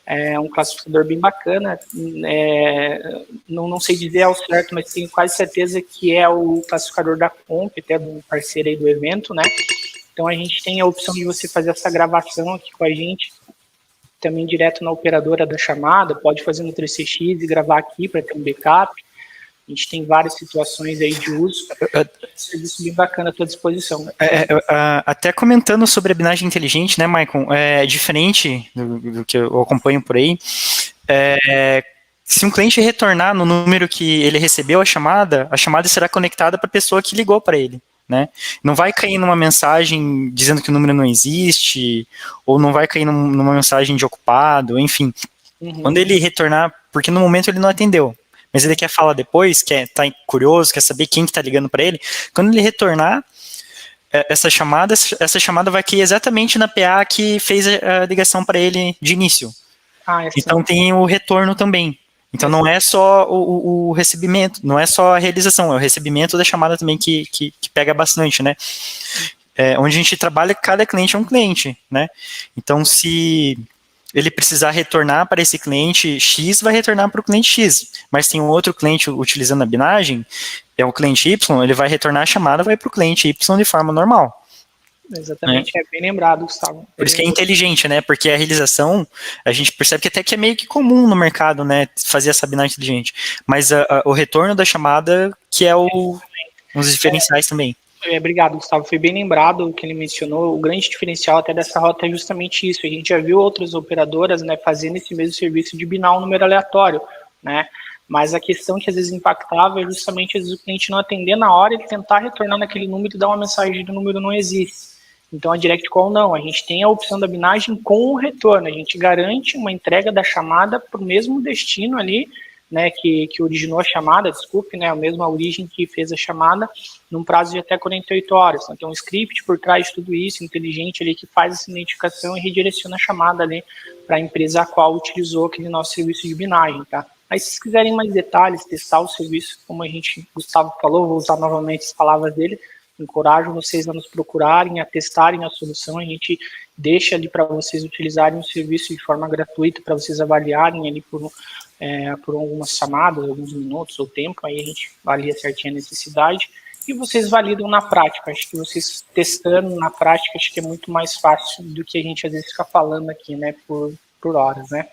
É um classificador bem bacana, não sei dizer ao certo, mas tenho quase certeza que é o classificador da Comp, até do parceiro aí do evento, né? Então a gente tem a opção de você fazer essa gravação aqui com a gente, também direto na operadora da chamada, pode fazer no 3CX e gravar aqui para ter um backup. A gente tem várias situações aí de uso. Serviço bem bacana à tua disposição. Até comentando sobre a binagem inteligente, né, Maicon? É diferente do que eu acompanho por aí. Se um cliente retornar no número que ele recebeu a chamada será conectada para a pessoa que ligou para ele. Né? Não vai cair numa mensagem dizendo que o número não existe, ou não vai cair numa mensagem de ocupado, enfim. Quando ele retornar, porque no momento ele não atendeu, mas ele quer falar depois, tá curioso, quer saber quem que tá ligando para ele, quando ele retornar essa chamada vai cair exatamente na PA que fez a ligação para ele de início. Então tem o retorno também. Então não é só o recebimento, não é só a realização, é o recebimento da chamada também que pega bastante, né? Onde a gente trabalha, cada cliente é um cliente, né? Então se ele precisar retornar para esse cliente X, vai retornar para o cliente X, mas tem um outro cliente utilizando a binagem, é o cliente Y, ele vai retornar a chamada, vai para o cliente Y de forma normal. Exatamente, é bem lembrado, Gustavo. Por isso que é inteligente, né? Porque a realização, a gente percebe que até que é meio que comum no mercado, né? Fazer essa binagem inteligente. Mas o retorno da chamada, que é um dos diferenciais também. Obrigado, Gustavo. Foi bem lembrado o que ele mencionou. O grande diferencial até dessa rota é justamente isso. A gente já viu outras operadoras, né, fazendo esse mesmo serviço de binar um número aleatório, né? Mas a questão que às vezes impactava é justamente às vezes, o cliente não atender na hora e tentar retornar naquele número e dar uma mensagem de número não existe. Então a Direct Call não, a gente tem a opção da binagem com o retorno, a gente garante uma entrega da chamada para o mesmo destino ali, né, que originou a chamada, desculpe, né, a mesma origem que fez a chamada, num prazo de até 48 horas. Então tem um script por trás de tudo isso, inteligente ali, que faz essa identificação e redireciona a chamada ali para a empresa a qual utilizou aquele nosso serviço de binagem, tá? Aí se vocês quiserem mais detalhes, testar o serviço, como Gustavo falou, vou usar novamente as palavras dele, encorajo vocês a nos procurarem, a testarem a solução, a gente deixa ali para vocês utilizarem o serviço de forma gratuita, para vocês avaliarem ali por algumas chamadas, alguns minutos ou tempo, aí a gente avalia certinho a necessidade, e vocês validam na prática. Acho que vocês testando na prática, acho que é muito mais fácil do que a gente às vezes fica falando aqui, né, por horas, né.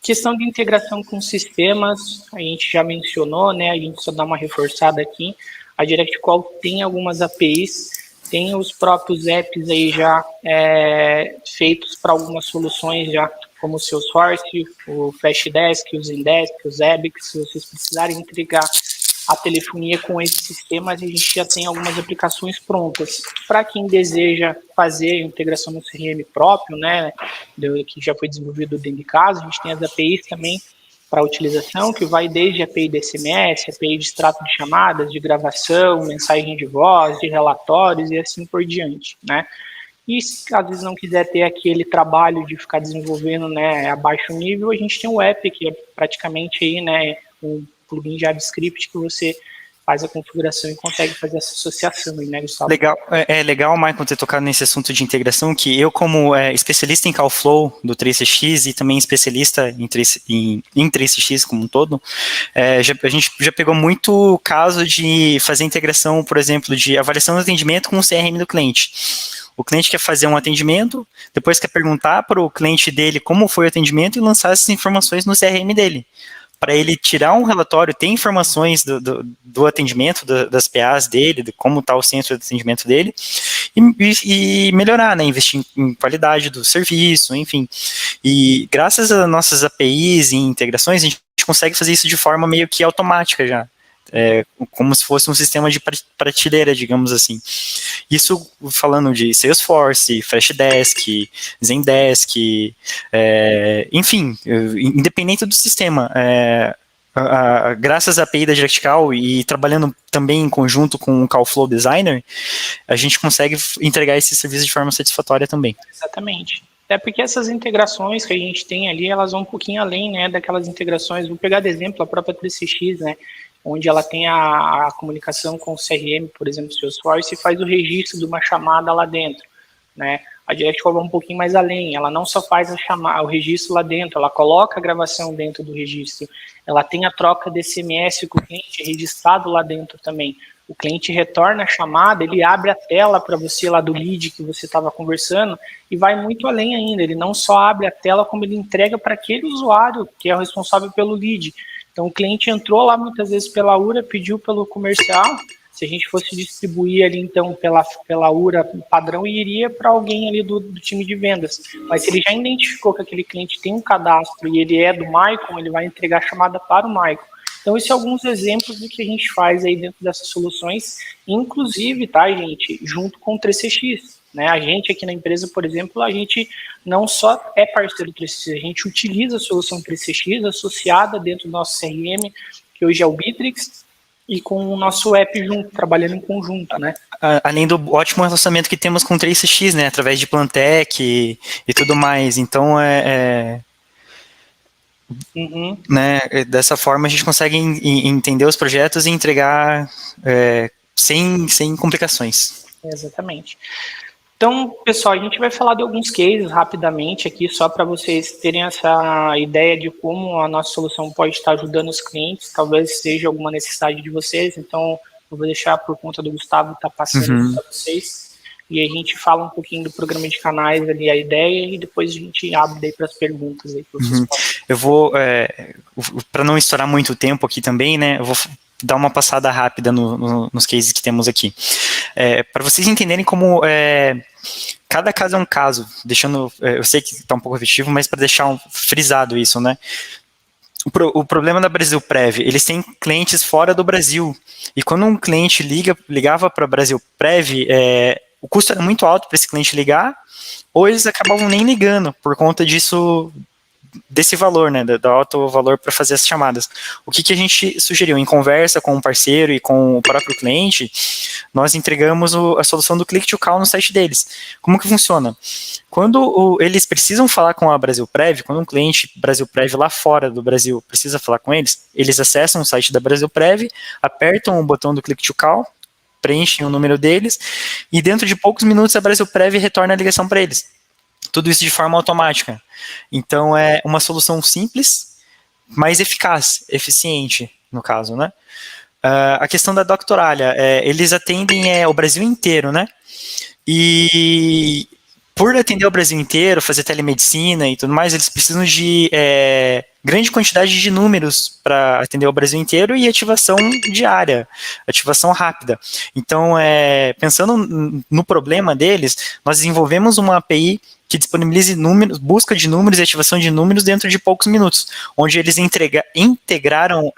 Questão de integração com sistemas, a gente já mencionou, né, a gente só dá uma reforçada aqui. A DirectCall tem algumas APIs, tem os próprios apps aí já feitos para algumas soluções já, como o Salesforce, o Freshdesk, o Zendesk, o Zabbix. Se vocês precisarem entregar a telefonia com esses sistemas, a gente já tem algumas aplicações prontas. Para quem deseja fazer a integração no CRM próprio, né, que já foi desenvolvido dentro de casa, a gente tem as APIs também para utilização, que vai desde API de SMS, API de extrato de chamadas, de gravação, mensagem de voz, de relatórios e assim por diante, né. E se às vezes não quiser ter aquele trabalho de ficar desenvolvendo, né, a baixo nível, a gente tem o app, que é praticamente aí, né, um plugin JavaScript que você faz a configuração e consegue fazer essa associação, né, Gustavo? Legal, legal, Michael, ter tocado nesse assunto de integração, que eu, como especialista em Callflow do 3CX e também especialista em 3CX como um todo, a gente já pegou muito caso de fazer integração, por exemplo, de avaliação do atendimento com o CRM do cliente. O cliente quer fazer um atendimento, depois quer perguntar para o cliente dele como foi o atendimento e lançar essas informações no CRM dele, para ele tirar um relatório, ter informações do atendimento, das PAs dele, de como está o centro de atendimento dele, e melhorar, né, investir em qualidade do serviço, enfim. E graças às nossas APIs e integrações, a gente consegue fazer isso de forma meio que automática já. Como se fosse um sistema de prateleira, digamos assim. Isso falando de Salesforce, Freshdesk, Zendesk, enfim, independente do sistema. Graças à API da DirectCall e trabalhando também em conjunto com o Callflow Designer, a gente consegue entregar esse serviço de forma satisfatória também. Exatamente. É porque essas integrações que a gente tem ali, elas vão um pouquinho além, né, daquelas integrações. Vou pegar de exemplo a própria 3CX, né, onde ela tem a comunicação com o CRM, por exemplo, Salesforce, e faz o registro de uma chamada lá dentro, né. A DirectCall vai um pouquinho mais além, ela não só faz o registro lá dentro, ela coloca a gravação dentro do registro, ela tem a troca de SMS com o cliente registrado lá dentro também. O cliente retorna a chamada, ele abre a tela para você lá do lead que você estava conversando e vai muito além ainda, ele não só abre a tela, como ele entrega para aquele usuário que é o responsável pelo lead. Então o cliente entrou lá muitas vezes pela URA, pediu pelo comercial. Se a gente fosse distribuir ali, então, pela URA padrão, iria para alguém ali do time de vendas. Mas se ele já identificou que aquele cliente tem um cadastro e ele é do Maicon, ele vai entregar a chamada para o Maicon. Então, esses são alguns exemplos do que a gente faz aí dentro dessas soluções, inclusive, tá, gente, junto com o 3CX. Né? A gente aqui na empresa, por exemplo, a gente não só é parceiro do 3CX, a gente utiliza a solução 3CX associada dentro do nosso CRM, que hoje é o Bitrix, e com o nosso app junto, trabalhando em conjunto, né? Além do ótimo relacionamento que temos com o 3CX, né? Através de Plantec e tudo mais. Então, né, dessa forma a gente consegue entender os projetos e entregar sem complicações. Exatamente. Então, pessoal, a gente vai falar de alguns cases rapidamente aqui, só para vocês terem essa ideia de como a nossa solução pode estar ajudando os clientes, talvez seja alguma necessidade de vocês, então eu vou deixar por conta do Gustavo estar passando para vocês, e a gente fala um pouquinho do programa de canais ali, a ideia, e depois a gente abre daí para as perguntas aí. Eu vou, para não estourar muito tempo aqui também, né, eu vou dar uma passada rápida nos cases que temos aqui. Para vocês entenderem como cada caso é um caso, deixando, eu sei que está um pouco repetitivo, mas para deixar frisado isso, né? O problema da Brasil Prev, eles têm clientes fora do Brasil, e quando um cliente ligava para Brasil Prev, o custo era muito alto para esse cliente ligar, ou eles acabavam nem ligando, por conta disso, desse valor, né, do alto valor para fazer as chamadas. O que a gente sugeriu? Em conversa com o parceiro e com o próprio cliente, nós entregamos a solução do Click to Call no site deles. Como que funciona? Quando eles precisam falar com a Brasilprev, quando um cliente Brasilprev lá fora do Brasil precisa falar com eles acessam o site da Brasilprev, apertam o botão do Click to Call, preenchem o número deles, e dentro de poucos minutos a Brasilprev retorna a ligação para eles. Tudo isso de forma automática. Então é uma solução simples, mas eficaz, eficiente, no caso, né? A questão da Doctoralha, eles atendem o Brasil inteiro, né? E por atender o Brasil inteiro, fazer telemedicina e tudo mais, eles precisam de grande quantidade de números para atender o Brasil inteiro e ativação diária, ativação rápida. Então, pensando no problema deles, nós desenvolvemos uma API que disponibilize números, busca de números e ativação de números dentro de poucos minutos, onde eles integraram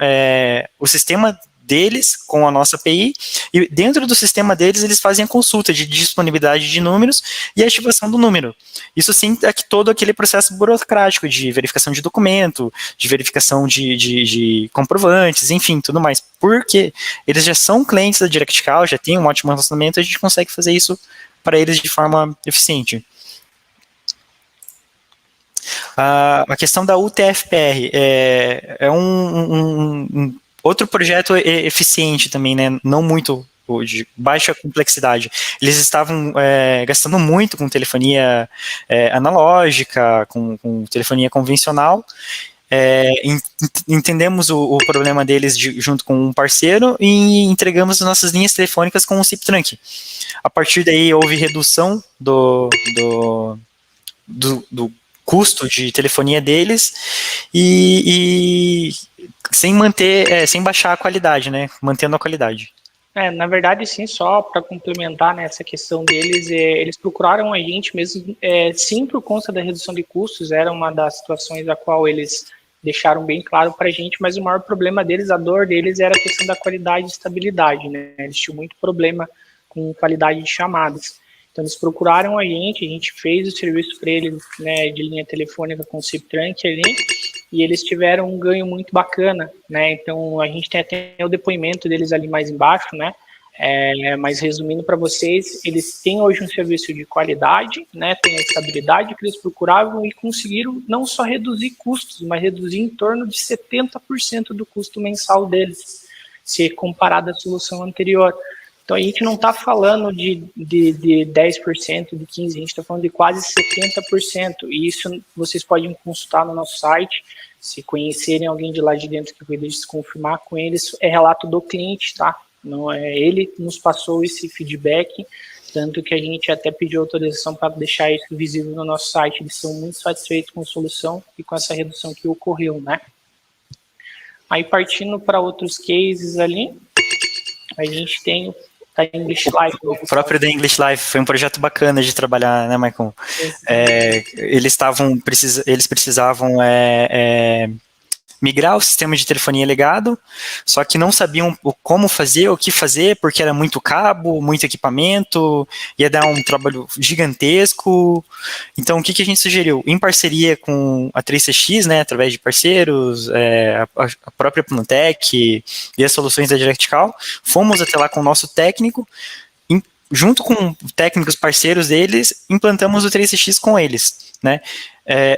o sistema deles com a nossa API, e dentro do sistema deles eles fazem a consulta de disponibilidade de números e a ativação do número. Isso sim é que todo aquele processo burocrático de verificação de documento, de verificação de comprovantes, enfim, tudo mais. Porque eles já são clientes da Direct Call, já tem um ótimo relacionamento, a gente consegue fazer isso para eles de forma eficiente. A questão da UTF-PR é um outro projeto eficiente também, né? Não muito de baixa complexidade. Eles estavam gastando muito com telefonia analógica, com telefonia convencional. Entendemos o problema deles junto com um parceiro e entregamos as nossas linhas telefônicas com o SIP Trunk. A partir daí houve redução do custo de telefonia deles e sem baixar a qualidade, né? Mantendo a qualidade. Na verdade, sim, só para complementar nessa questão deles, eles procuraram a gente mesmo, sim, por conta da redução de custos, era uma das situações a qual eles deixaram bem claro para a gente, mas o maior problema deles, a dor deles, era a questão da qualidade e estabilidade, né? Eles tinham muito problema com qualidade de chamadas. Então, eles procuraram a gente fez o serviço para eles, né, de linha telefônica com o SIP Trunk ali, e eles tiveram um ganho muito bacana, né? Então, a gente tem até o depoimento deles ali mais embaixo, né? Mas resumindo para vocês, eles têm hoje um serviço de qualidade, né? Tem a estabilidade que eles procuravam e conseguiram não só reduzir custos, mas reduzir em torno de 70% do custo mensal deles, se comparado à solução anterior. Então, a gente não está falando de 10%, de 15%, a gente está falando de quase 70%. E isso vocês podem consultar no nosso site. Se conhecerem alguém de lá de dentro que vai se confirmar com eles, é relato do cliente, tá? Não é, ele nos passou esse feedback, tanto que a gente até pediu autorização para deixar isso visível no nosso site. Eles são muito satisfeitos com a solução e com essa redução que ocorreu, né? Aí, partindo para outros cases ali, a gente tem da English Life. O próprio da English Life foi um projeto bacana de trabalhar, né, Michael? Eles precisavam migrar o sistema de telefonia legado, só que não sabiam como fazer, o que fazer, porque era muito cabo, muito equipamento, ia dar um trabalho gigantesco. Então, o que a gente sugeriu? Em parceria com a 3CX, né, através de parceiros, a própria Plantec e as soluções da Direct Call, fomos até lá com o nosso técnico, junto com técnicos parceiros deles, implantamos o 3CX com eles, né?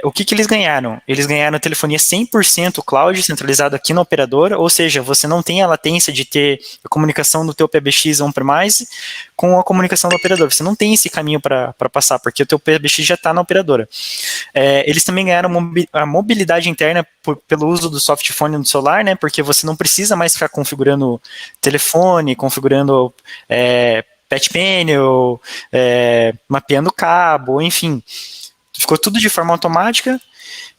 O que eles ganharam? Eles ganharam telefonia 100% cloud centralizado aqui na operadora, ou seja, você não tem a latência de ter a comunicação do teu PBX on-premise com a comunicação do operador. Você não tem esse caminho para passar, porque o teu PBX já está na operadora. Eles também ganharam a mobilidade interna pelo uso do softphone no celular, né? Porque você não precisa mais ficar configurando telefone, configurando patch panel, mapeando cabo, enfim. Ficou tudo de forma automática,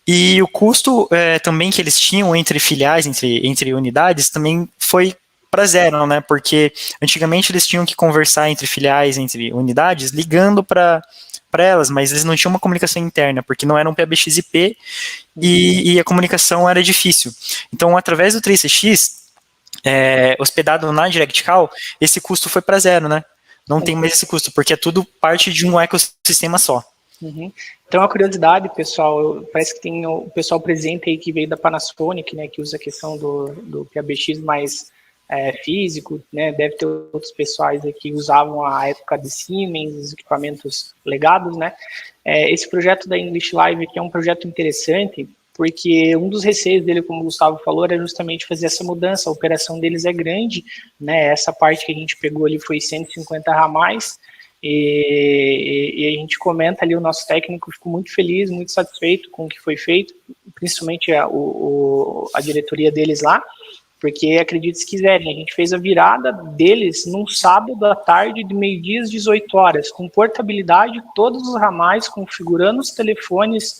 e o custo também que eles tinham entre filiais, entre unidades, também foi para zero, né? Porque antigamente eles tinham que conversar entre filiais, entre unidades, ligando para elas, mas eles não tinham uma comunicação interna, porque não era um PBX IP e a comunicação era difícil. Então, através do 3CX, hospedado na Direct Call, esse custo foi para zero, né? Não tem mais esse custo, porque é tudo parte de um ecossistema só. Uhum. Então, a curiosidade, pessoal, parece que tem o pessoal presente aí que veio da Panasonic, né, que usa a questão do PABX mais físico, né, deve ter outros pessoais aí que usavam a época de Siemens, os equipamentos legados, né. Esse projeto da English Live aqui é um projeto interessante, porque um dos receios dele, como o Gustavo falou, era justamente fazer essa mudança. A operação deles é grande, né, essa parte que a gente pegou ali foi 150 ramais, e a gente comenta ali, o nosso técnico ficou muito feliz, muito satisfeito com o que foi feito, principalmente a diretoria deles lá, porque acredite se quiserem, a gente fez a virada deles num sábado à tarde de meio-dia às 18 horas, com portabilidade, todos os ramais, configurando os telefones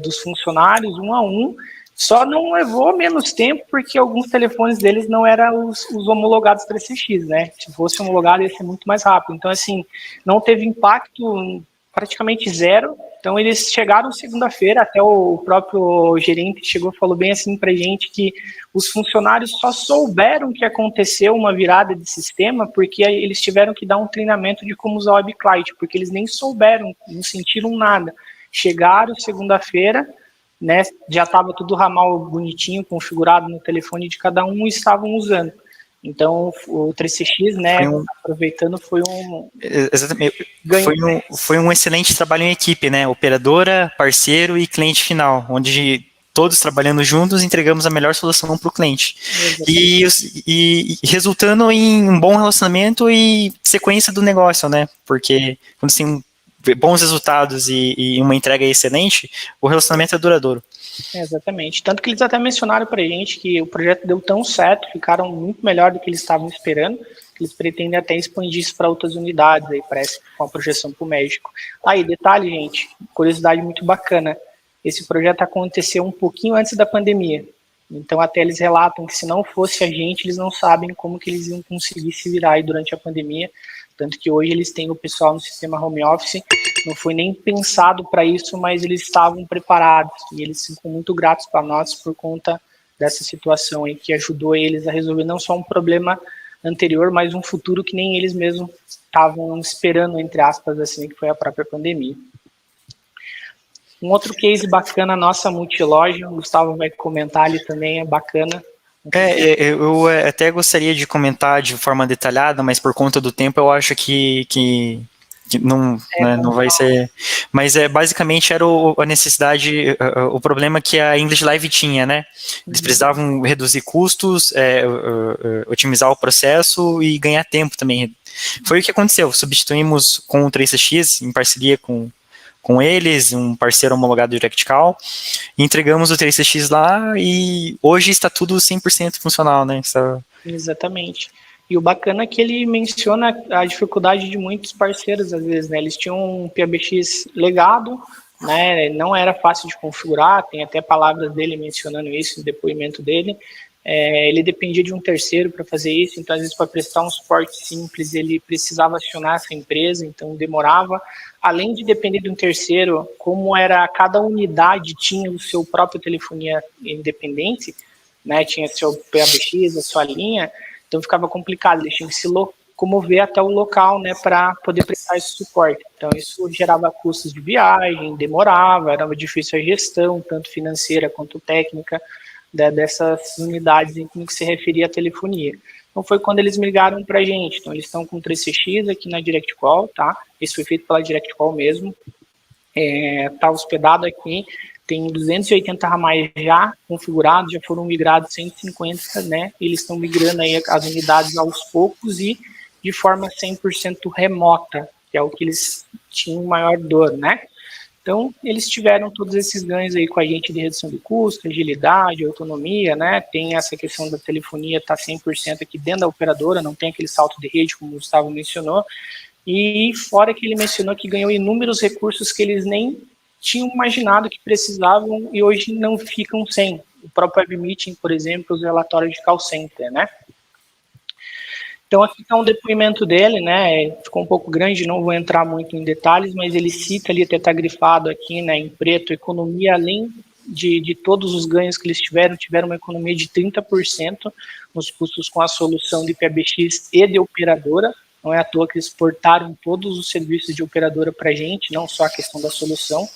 dos funcionários um a um. Só não levou menos tempo porque alguns telefones deles não eram os homologados 3CX, né? Se fosse homologado ia ser muito mais rápido. Então, assim, não teve impacto praticamente zero. Então, eles chegaram segunda-feira, até o próprio gerente chegou e falou bem assim pra gente que os funcionários só souberam que aconteceu uma virada de sistema porque eles tiveram que dar um treinamento de como usar o WebClient, porque eles nem souberam, não sentiram nada. Chegaram segunda-feira, né, já estava tudo ramal bonitinho, configurado no telefone de cada um e estavam usando. Então, o 3CX, né, aproveitando, foi um... Exatamente, foi um excelente trabalho em equipe, né, operadora, parceiro e cliente final, onde todos trabalhando juntos entregamos a melhor solução para o cliente. E resultando em um bom relacionamento e sequência do negócio, né, porque quando você tem bons resultados e uma entrega excelente, o relacionamento é duradouro. Exatamente. Tanto que eles até mencionaram pra gente que o projeto deu tão certo, ficaram muito melhor do que eles estavam esperando, que eles pretendem até expandir isso para outras unidades, aí parece, com a projeção para o México. Aí, detalhe, gente, curiosidade muito bacana, esse projeto aconteceu um pouquinho antes da pandemia, então até eles relatam que se não fosse a gente, eles não sabem como que eles iam conseguir se virar aí durante a pandemia, tanto que hoje eles têm o pessoal no sistema home office, não foi nem pensado para isso, mas eles estavam preparados, e eles ficam muito gratos para nós por conta dessa situação aí, que ajudou eles a resolver não só um problema anterior, mas um futuro que nem eles mesmos estavam esperando, entre aspas, assim, que foi a própria pandemia. Um outro case bacana, nossa multiloja, o Gustavo vai comentar ali também, é bacana. Eu até gostaria de comentar de forma detalhada, mas por conta do tempo eu acho que não, né, não vai ser, mas basicamente era a necessidade, o problema que a English Live tinha, né? Eles precisavam reduzir custos, otimizar o processo e ganhar tempo também. Foi o que aconteceu, substituímos com o 3CX em parceria com eles, um parceiro homologado DirectCall, entregamos o 3CX lá e hoje está tudo 100% funcional, né? Exatamente. E o bacana é que ele menciona a dificuldade de muitos parceiros, às vezes, né? Eles tinham um PABX legado, né? Não era fácil de configurar, tem até palavras dele mencionando isso, o depoimento dele. Ele dependia de um terceiro para fazer isso, então, às vezes, para prestar um suporte simples, ele precisava acionar essa empresa, então demorava. Além de depender de um terceiro, como era cada unidade tinha o seu próprio telefonia independente, né? Tinha seu PABX, a sua linha, então ficava complicado, eles tinham que se locomover até o local, né, para poder prestar esse suporte. Então isso gerava custos de viagem, demorava, era difícil a gestão, tanto financeira quanto técnica, dessas unidades em que se referia à telefonia. Então foi quando eles migraram para a gente. Então eles estão com 3CX aqui na DirectCall, tá? Isso foi feito pela DirectCall mesmo. Tá hospedado aqui. Tem 280 ramais já configurados, já foram migrados 150, né? Eles estão migrando aí as unidades aos poucos e de forma 100% remota, que é o que eles tinham maior dor, né? Então, eles tiveram todos esses ganhos aí com a gente de redução de custo, agilidade, autonomia, né? Tem essa questão da telefonia estar 100% aqui dentro da operadora, não tem aquele salto de rede, como o Gustavo mencionou. E fora que ele mencionou que ganhou inúmeros recursos que eles nem tinham imaginado que precisavam e hoje não ficam sem. O próprio Web Meeting, por exemplo, os relatórios de call center, né? Então, aqui está um depoimento dele, né? Ficou um pouco grande, não vou entrar muito em detalhes, mas ele cita ali, até está grifado aqui, né, em preto, economia, além de todos os ganhos que eles tiveram uma economia de 30% nos custos com a solução de PABX e de operadora, Não é à toa que eles portaram todos os serviços de operadora para a gente, não só a questão da solução,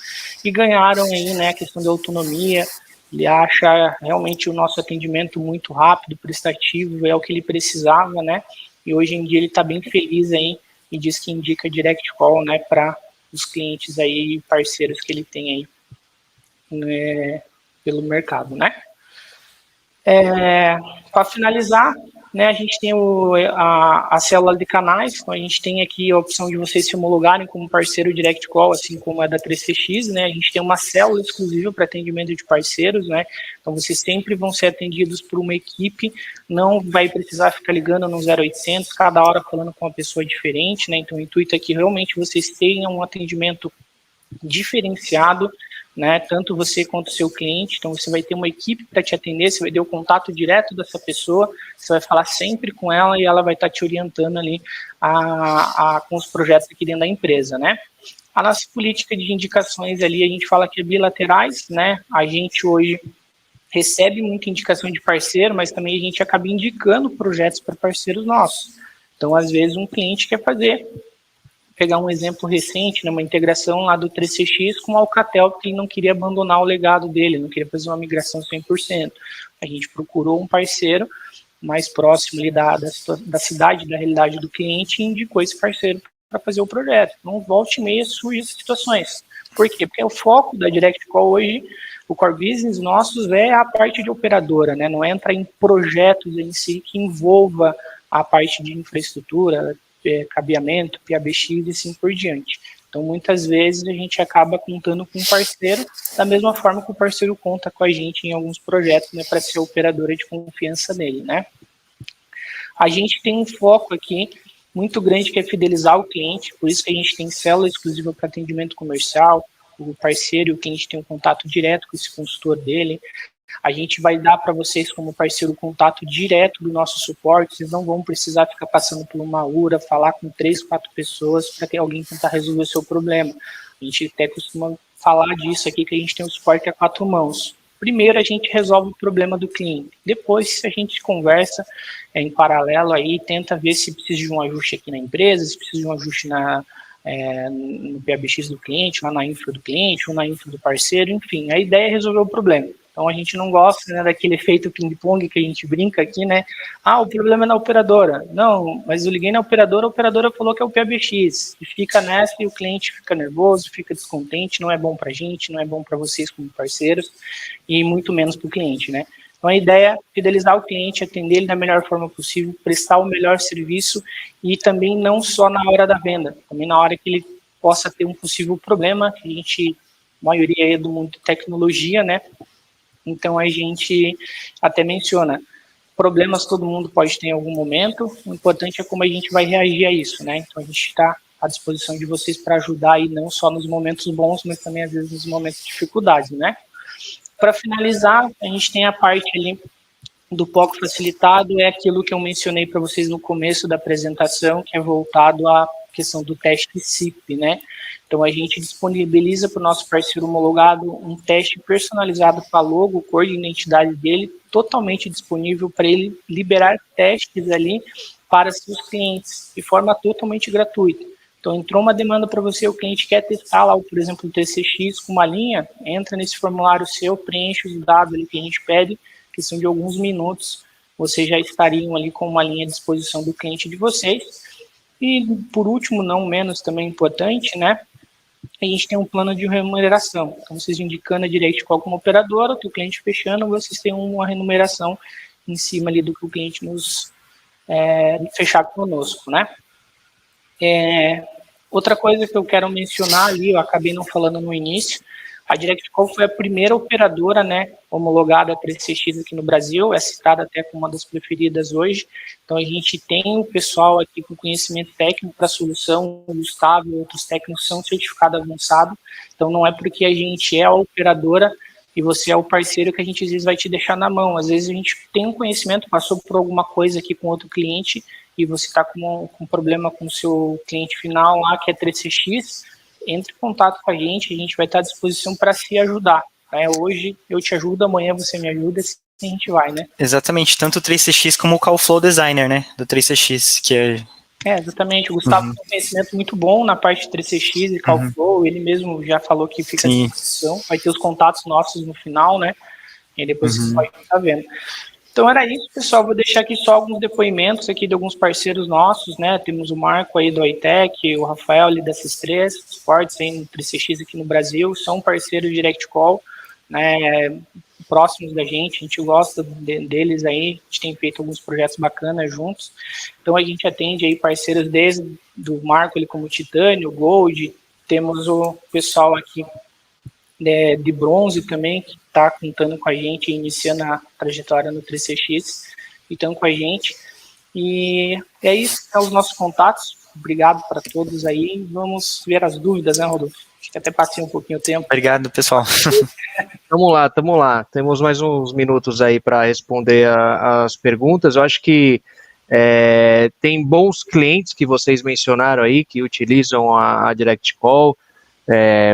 e ganharam aí, né, a questão da autonomia. Ele acha realmente o nosso atendimento muito rápido, prestativo, é o que ele precisava, né? E hoje em dia ele está bem feliz aí e diz que indica Direct Call, né, para os clientes aí, parceiros que ele tem aí, né, pelo mercado, né? Para finalizar, né, a gente tem a célula de canais, então a gente tem aqui a opção de vocês se homologarem como parceiro Direct Call, assim como a da 3CX, né, a gente tem uma célula exclusiva para atendimento de parceiros, né, então vocês sempre vão ser atendidos por uma equipe, não vai precisar ficar ligando no 0800, cada hora falando com uma pessoa diferente, né, então o intuito é que realmente vocês tenham um atendimento diferenciado, né, tanto você quanto o seu cliente. Então você vai ter uma equipe para te atender, você vai ter o contato direto dessa pessoa, você vai falar sempre com ela e ela vai estar te orientando ali com os projetos aqui dentro da empresa, né. A nossa política de indicações ali, a gente fala que é bilaterais, né, a gente hoje recebe muita indicação de parceiro, mas também a gente acaba indicando projetos para parceiros nossos. Então, às vezes, um cliente quer pegar um exemplo recente, né, uma integração lá do 3CX com o Alcatel, porque ele não queria abandonar o legado dele, não queria fazer uma migração 100%. A gente procurou um parceiro mais próximo ali da cidade, da realidade do cliente, e indicou esse parceiro para fazer o projeto. Então, volta e meia surgem essas situações. Por quê? Porque o foco da Direct Call hoje, o core business nossos, é a parte de operadora, né? Não entra em projetos em si que envolva a parte de infraestrutura, cabeamento, PABX e assim por diante. Então, muitas vezes, a gente acaba contando com um parceiro, da mesma forma que o parceiro conta com a gente em alguns projetos, né, para ser operadora de confiança dele, né. A gente tem um foco aqui muito grande que é fidelizar o cliente, por isso que a gente tem célula exclusiva para atendimento comercial, o parceiro e o cliente tem um contato direto com esse consultor dele. A gente vai dar para vocês, como parceiro, o contato direto do nosso suporte, vocês não vão precisar ficar passando por uma URA, falar com 3, 4 pessoas para ter alguém tentar resolver o seu problema. A gente até costuma falar disso aqui, que a gente tem um suporte a 4 mãos. Primeiro a gente resolve o problema do cliente, depois a gente conversa em paralelo aí, tenta ver se precisa de um ajuste aqui na empresa, se precisa de um ajuste no PABX do cliente, lá na infra do cliente, ou na infra do parceiro, enfim, a ideia é resolver o problema. Então a gente não gosta, né, daquele efeito ping-pong que a gente brinca aqui, né? Ah, o problema é na operadora. Não, mas eu liguei na operadora, a operadora falou que é o PABX. E fica nessa e o cliente fica nervoso, fica descontente, não é bom para a gente, não é bom para vocês como parceiros e muito menos para o cliente, né? Então a ideia é fidelizar o cliente, atender ele da melhor forma possível, prestar o melhor serviço e também não só na hora da venda, também na hora que ele possa ter um possível problema, que a gente, a maioria é do mundo de tecnologia, né? Então a gente até menciona, problemas todo mundo pode ter em algum momento, o importante é como a gente vai reagir a isso, né? Então a gente está à disposição de vocês para ajudar aí, não só nos momentos bons, mas também às vezes nos momentos de dificuldade, né? Para finalizar, a gente tem a parte ali do POC facilitado, é aquilo que eu mencionei para vocês no começo da apresentação, que é voltado à questão do teste CIP, né? Então, a gente disponibiliza para o nosso parceiro homologado um teste personalizado para a logo, cor de identidade dele, totalmente disponível para ele liberar testes ali para seus clientes, de forma totalmente gratuita. Então, entrou uma demanda para você, o cliente quer testar lá, por exemplo, o TCX com uma linha, entra nesse formulário seu, preenche os dados ali que a gente pede, que são de alguns minutos, vocês já estariam ali com uma linha à disposição do cliente de vocês. E, por último, não menos também importante, né? A gente tem um plano de remuneração. Então, vocês indicando a Direct Call como operadora, o cliente fechando, vocês têm uma remuneração em cima ali do que o cliente nos fechar conosco, né? Outra coisa que eu quero mencionar ali, eu acabei não falando no início, a Direct Call foi a primeira operadora, né, homologada 3CX aqui no Brasil, é citada até como uma das preferidas hoje. Então a gente tem o pessoal aqui com conhecimento técnico para a solução, o Gustavo e outros técnicos são certificado avançado, então não é porque a gente é a operadora e você é o parceiro que a gente às vezes vai te deixar na mão. Às vezes a gente tem um conhecimento, passou por alguma coisa aqui com outro cliente e você está com um problema com o seu cliente final lá, que é 3CX, entre em contato com a gente vai estar à disposição para se ajudar. Né? Hoje eu te ajudo, amanhã você me ajuda, assim a gente vai, né? Exatamente, tanto o 3CX como o Call Flow Designer, né, do 3CX, que Exatamente. O Gustavo tem um conhecimento muito bom na parte de 3CX e Calflow. Ele mesmo já falou que fica à disposição. Vai ter os contatos nossos no final, né? E depois vocês podem estar vendo. Então era isso, pessoal. Vou deixar aqui só alguns depoimentos aqui de alguns parceiros nossos, né? Temos o Marco aí do iTech, o Rafael ali da C3 Sports aí no 3CX aqui no Brasil. São parceiros de Direct Call, né? Próximos da gente, a gente gosta deles aí, a gente tem feito alguns projetos bacanas juntos, então a gente atende aí parceiros desde do Marco, ele como Titânio, Gold, temos o pessoal aqui de bronze também, que está contando com a gente, iniciando a trajetória no 3CX, e estão com a gente, e é isso, são os nossos contatos, obrigado para todos aí, vamos ver as dúvidas, né, Rodolfo? Acho que até passei um pouquinho o tempo. Obrigado, pessoal. Tamo lá. Temos mais uns minutos aí para responder as perguntas. Eu acho que tem bons clientes que vocês mencionaram aí, que utilizam a Direct Call.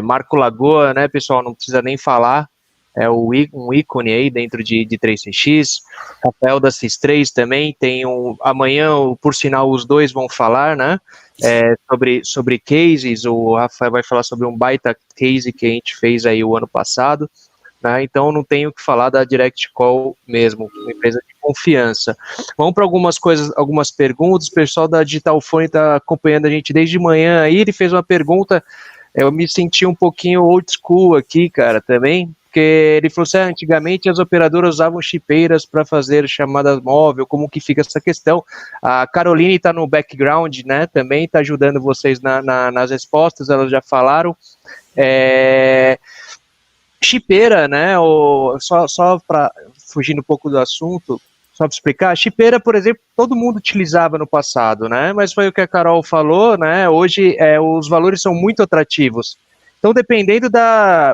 Marco Lagoa, né, pessoal, não precisa nem falar. É um ícone aí dentro de 3CX. Rafael da CIS3 também tem amanhã, por sinal, os dois vão falar, né? Sobre cases. O Rafael vai falar sobre um baita case que a gente fez aí o ano passado, né? Então não tenho o que falar da Direct Call mesmo, uma empresa de confiança. Vamos para algumas perguntas. O pessoal da Digital Phone está acompanhando a gente desde manhã aí. Ele fez uma pergunta, eu me senti um pouquinho old school aqui, cara, também. Porque ele falou assim, antigamente as operadoras usavam chipeiras para fazer chamadas móvel, como que fica essa questão? A Caroline está no background, né, também está ajudando vocês nas respostas, elas já falaram. Chipeira, né, só para fugir um pouco do assunto, só para explicar, chipeira, por exemplo, todo mundo utilizava no passado, né, mas foi o que a Carol falou, né, hoje os valores são muito atrativos. Então, dependendo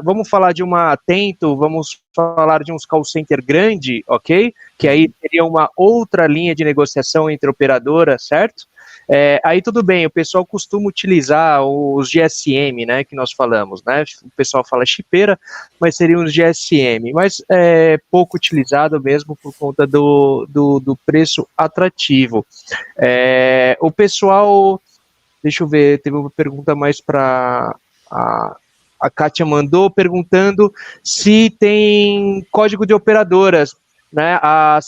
vamos falar de uma Atento, vamos falar de uns call center grande, ok? Que aí seria uma outra linha de negociação entre operadora, certo? Aí tudo bem, o pessoal costuma utilizar os GSM, né, que nós falamos, né? O pessoal fala chipeira, mas seriam os GSM, mas é pouco utilizado mesmo por conta do preço atrativo. O pessoal, deixa eu ver, teve uma pergunta mais para... A Kátia mandou perguntando se tem código de operadoras, né? A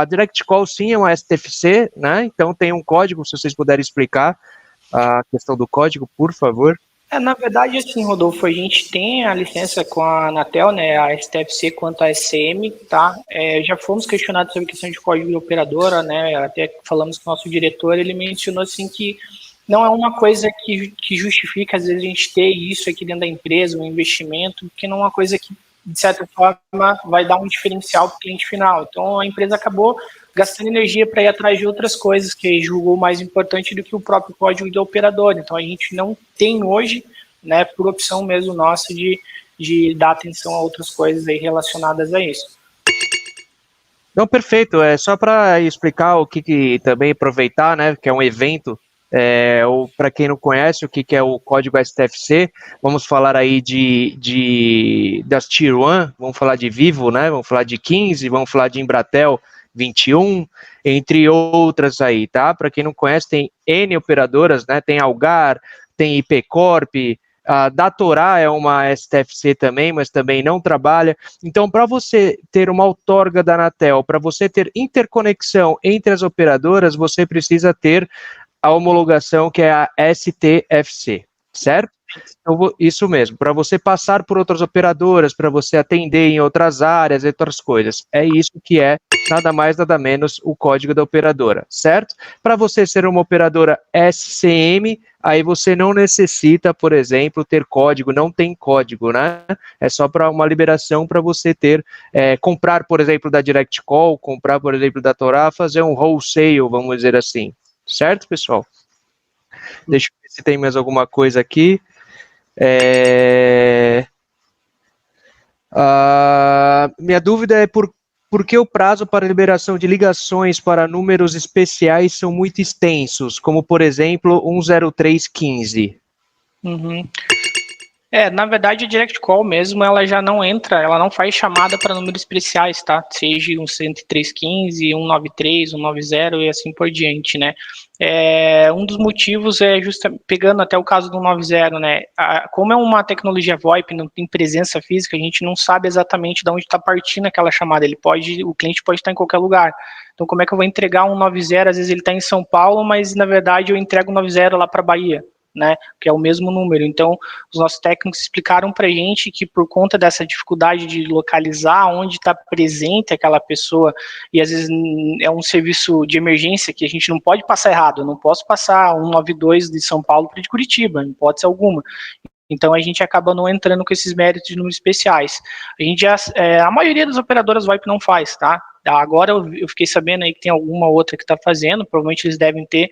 Direct Call sim é uma STFC, né? Então tem um código, se vocês puderem explicar a questão do código, por favor. Na verdade, assim, Rodolfo, a gente tem a licença com a Anatel, né, a STFC quanto a SCM, tá? Já fomos questionados sobre a questão de código de operadora, né? Até falamos com o nosso diretor, ele mencionou assim que não é uma coisa que justifica, às vezes, a gente ter isso aqui dentro da empresa, um investimento, porque não é uma coisa que, de certa forma, vai dar um diferencial para o cliente final. Então, a empresa acabou gastando energia para ir atrás de outras coisas que julgou mais importante do que o próprio código do operador. Então, a gente não tem hoje, né, por opção mesmo nossa, de dar atenção a outras coisas aí relacionadas a isso. Não, perfeito. Só para explicar o que também aproveitar, né, que é um evento. Para quem não conhece o que é o código STFC, vamos falar aí das Tier 1, vamos falar de Vivo, né? Vamos falar de 15, vamos falar de Embratel 21, entre outras aí, tá? Para quem não conhece, tem N operadoras, né? Tem Algar, tem IPcorp, a Datorá é uma STFC também, mas também não trabalha. Então, para você ter uma outorga da Anatel, para você ter interconexão entre as operadoras, você precisa ter a homologação que é a STFC, certo? Então, isso mesmo, para você passar por outras operadoras, para você atender em outras áreas, outras coisas, é isso que é nada mais, nada menos o código da operadora, certo? Para você ser uma operadora SCM, aí você não necessita, por exemplo, ter código, não tem código, né? É só para uma liberação para você ter, comprar, por exemplo, da Direct Call, comprar, por exemplo, da Torá, fazer um wholesale, vamos dizer assim. Certo, pessoal? Deixa eu ver se tem mais alguma coisa aqui. Minha dúvida é por que o prazo para liberação de ligações para números especiais são muito extensos, como, por exemplo, 10315. Na verdade, a Direct Call mesmo, ela já não entra, ela não faz chamada para números especiais, tá? Seja um 10315, 193, 190 e assim por diante, né? Um dos motivos é justamente, pegando até o caso do 190, né? Como é uma tecnologia VoIP, não tem presença física, a gente não sabe exatamente de onde está partindo aquela chamada. O cliente pode estar em qualquer lugar. Então, como é que eu vou entregar um 90? Às vezes ele está em São Paulo, mas na verdade eu entrego um 90 lá para Bahia, né, que é o mesmo número. Então, os nossos técnicos explicaram para a gente que por conta dessa dificuldade de localizar onde está presente aquela pessoa, e às vezes é um serviço de emergência que a gente não pode passar errado, eu não posso passar 192 de São Paulo para de Curitiba, em hipótese alguma. Então a gente acaba não entrando com esses méritos de números especiais. A maioria das operadoras VoIP não faz, tá? Agora eu fiquei sabendo aí que tem alguma outra que está fazendo, provavelmente eles devem ter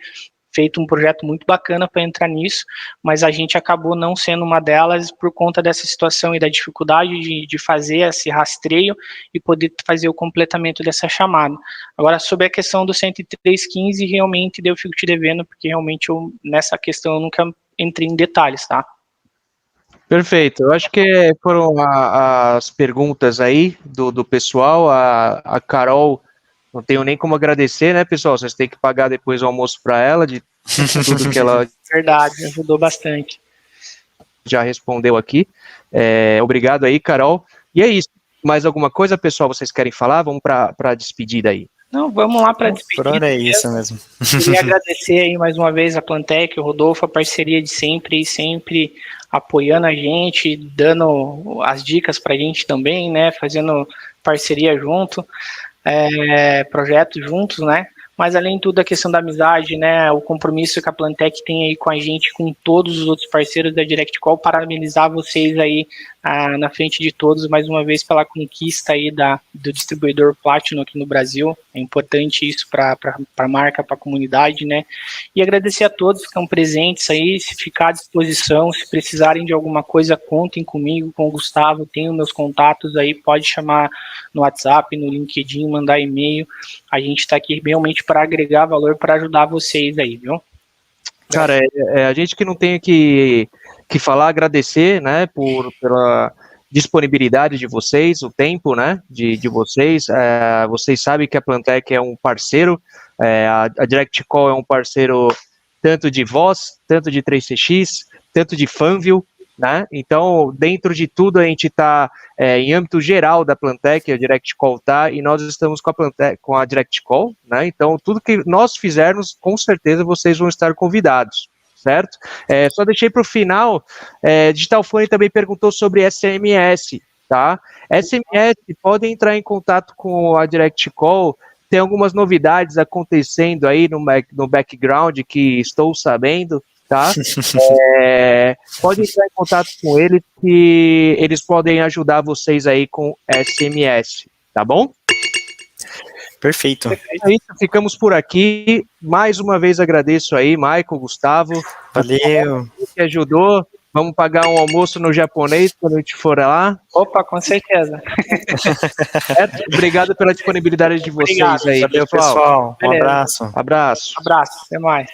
feito um projeto muito bacana para entrar nisso, mas a gente acabou não sendo uma delas por conta dessa situação e da dificuldade de fazer esse rastreio e poder fazer o completamento dessa chamada. Agora, sobre a questão do 10315, realmente eu fico te devendo, porque realmente nessa questão eu nunca entrei em detalhes, tá? Perfeito, eu acho que foram as perguntas aí do pessoal, a Carol, não tenho nem como agradecer, né, pessoal, vocês têm que pagar depois o almoço para ela, de tudo que ela... Verdade, ajudou bastante. Já respondeu aqui, obrigado aí, Carol, e é isso, mais alguma coisa, pessoal, vocês querem falar? Vamos para a despedida aí. Não, vamos lá para a despedida. Por hora é isso mesmo. Queria agradecer aí mais uma vez a Plantec, o Rodolfo, a parceria de sempre apoiando a gente, dando as dicas para a gente também, né, fazendo parceria junto, projetos juntos, né, mas além de tudo a questão da amizade, né, o compromisso que a Plantec tem aí com a gente, com todos os outros parceiros da Direct Call, parabenizar vocês aí na frente de todos, mais uma vez pela conquista aí do distribuidor Platinum aqui no Brasil, é importante isso para a marca, para a comunidade, né, e agradecer a todos que estão presentes aí, se ficar à disposição, se precisarem de alguma coisa, contem comigo, com o Gustavo, tenho meus contatos aí, pode chamar no WhatsApp, no LinkedIn, mandar e-mail, a gente está aqui realmente para agregar valor, para ajudar vocês aí, viu? Cara, a gente que não tem que falar, agradecer, né, pela disponibilidade de vocês, o tempo, né, de vocês, vocês sabem que a Plantec é um parceiro, a Direct Call é um parceiro tanto de voz, tanto de 3CX, tanto de Fanvil, né, então dentro de tudo a gente está em âmbito geral da Plantec, a Direct Call tá, e nós estamos com a Plantec, com a Direct Call, né, então tudo que nós fizermos, com certeza vocês vão estar convidados, certo? Só deixei para o final, Digital Phone também perguntou sobre SMS, tá? SMS, podem entrar em contato com a Direct Call, tem algumas novidades acontecendo aí no background que estou sabendo, tá? Pode entrar em contato com eles que eles podem ajudar vocês aí com SMS, tá bom? Perfeito. É isso, ficamos por aqui. Mais uma vez agradeço aí, Michael, Gustavo. Valeu. Que ajudou. Vamos pagar um almoço no japonês quando a gente for lá. Opa, com certeza. Obrigado pela disponibilidade de vocês. Obrigado. Aí, valeu, pessoal. Um Beleza. abraço. Abraço. Abraço, até mais.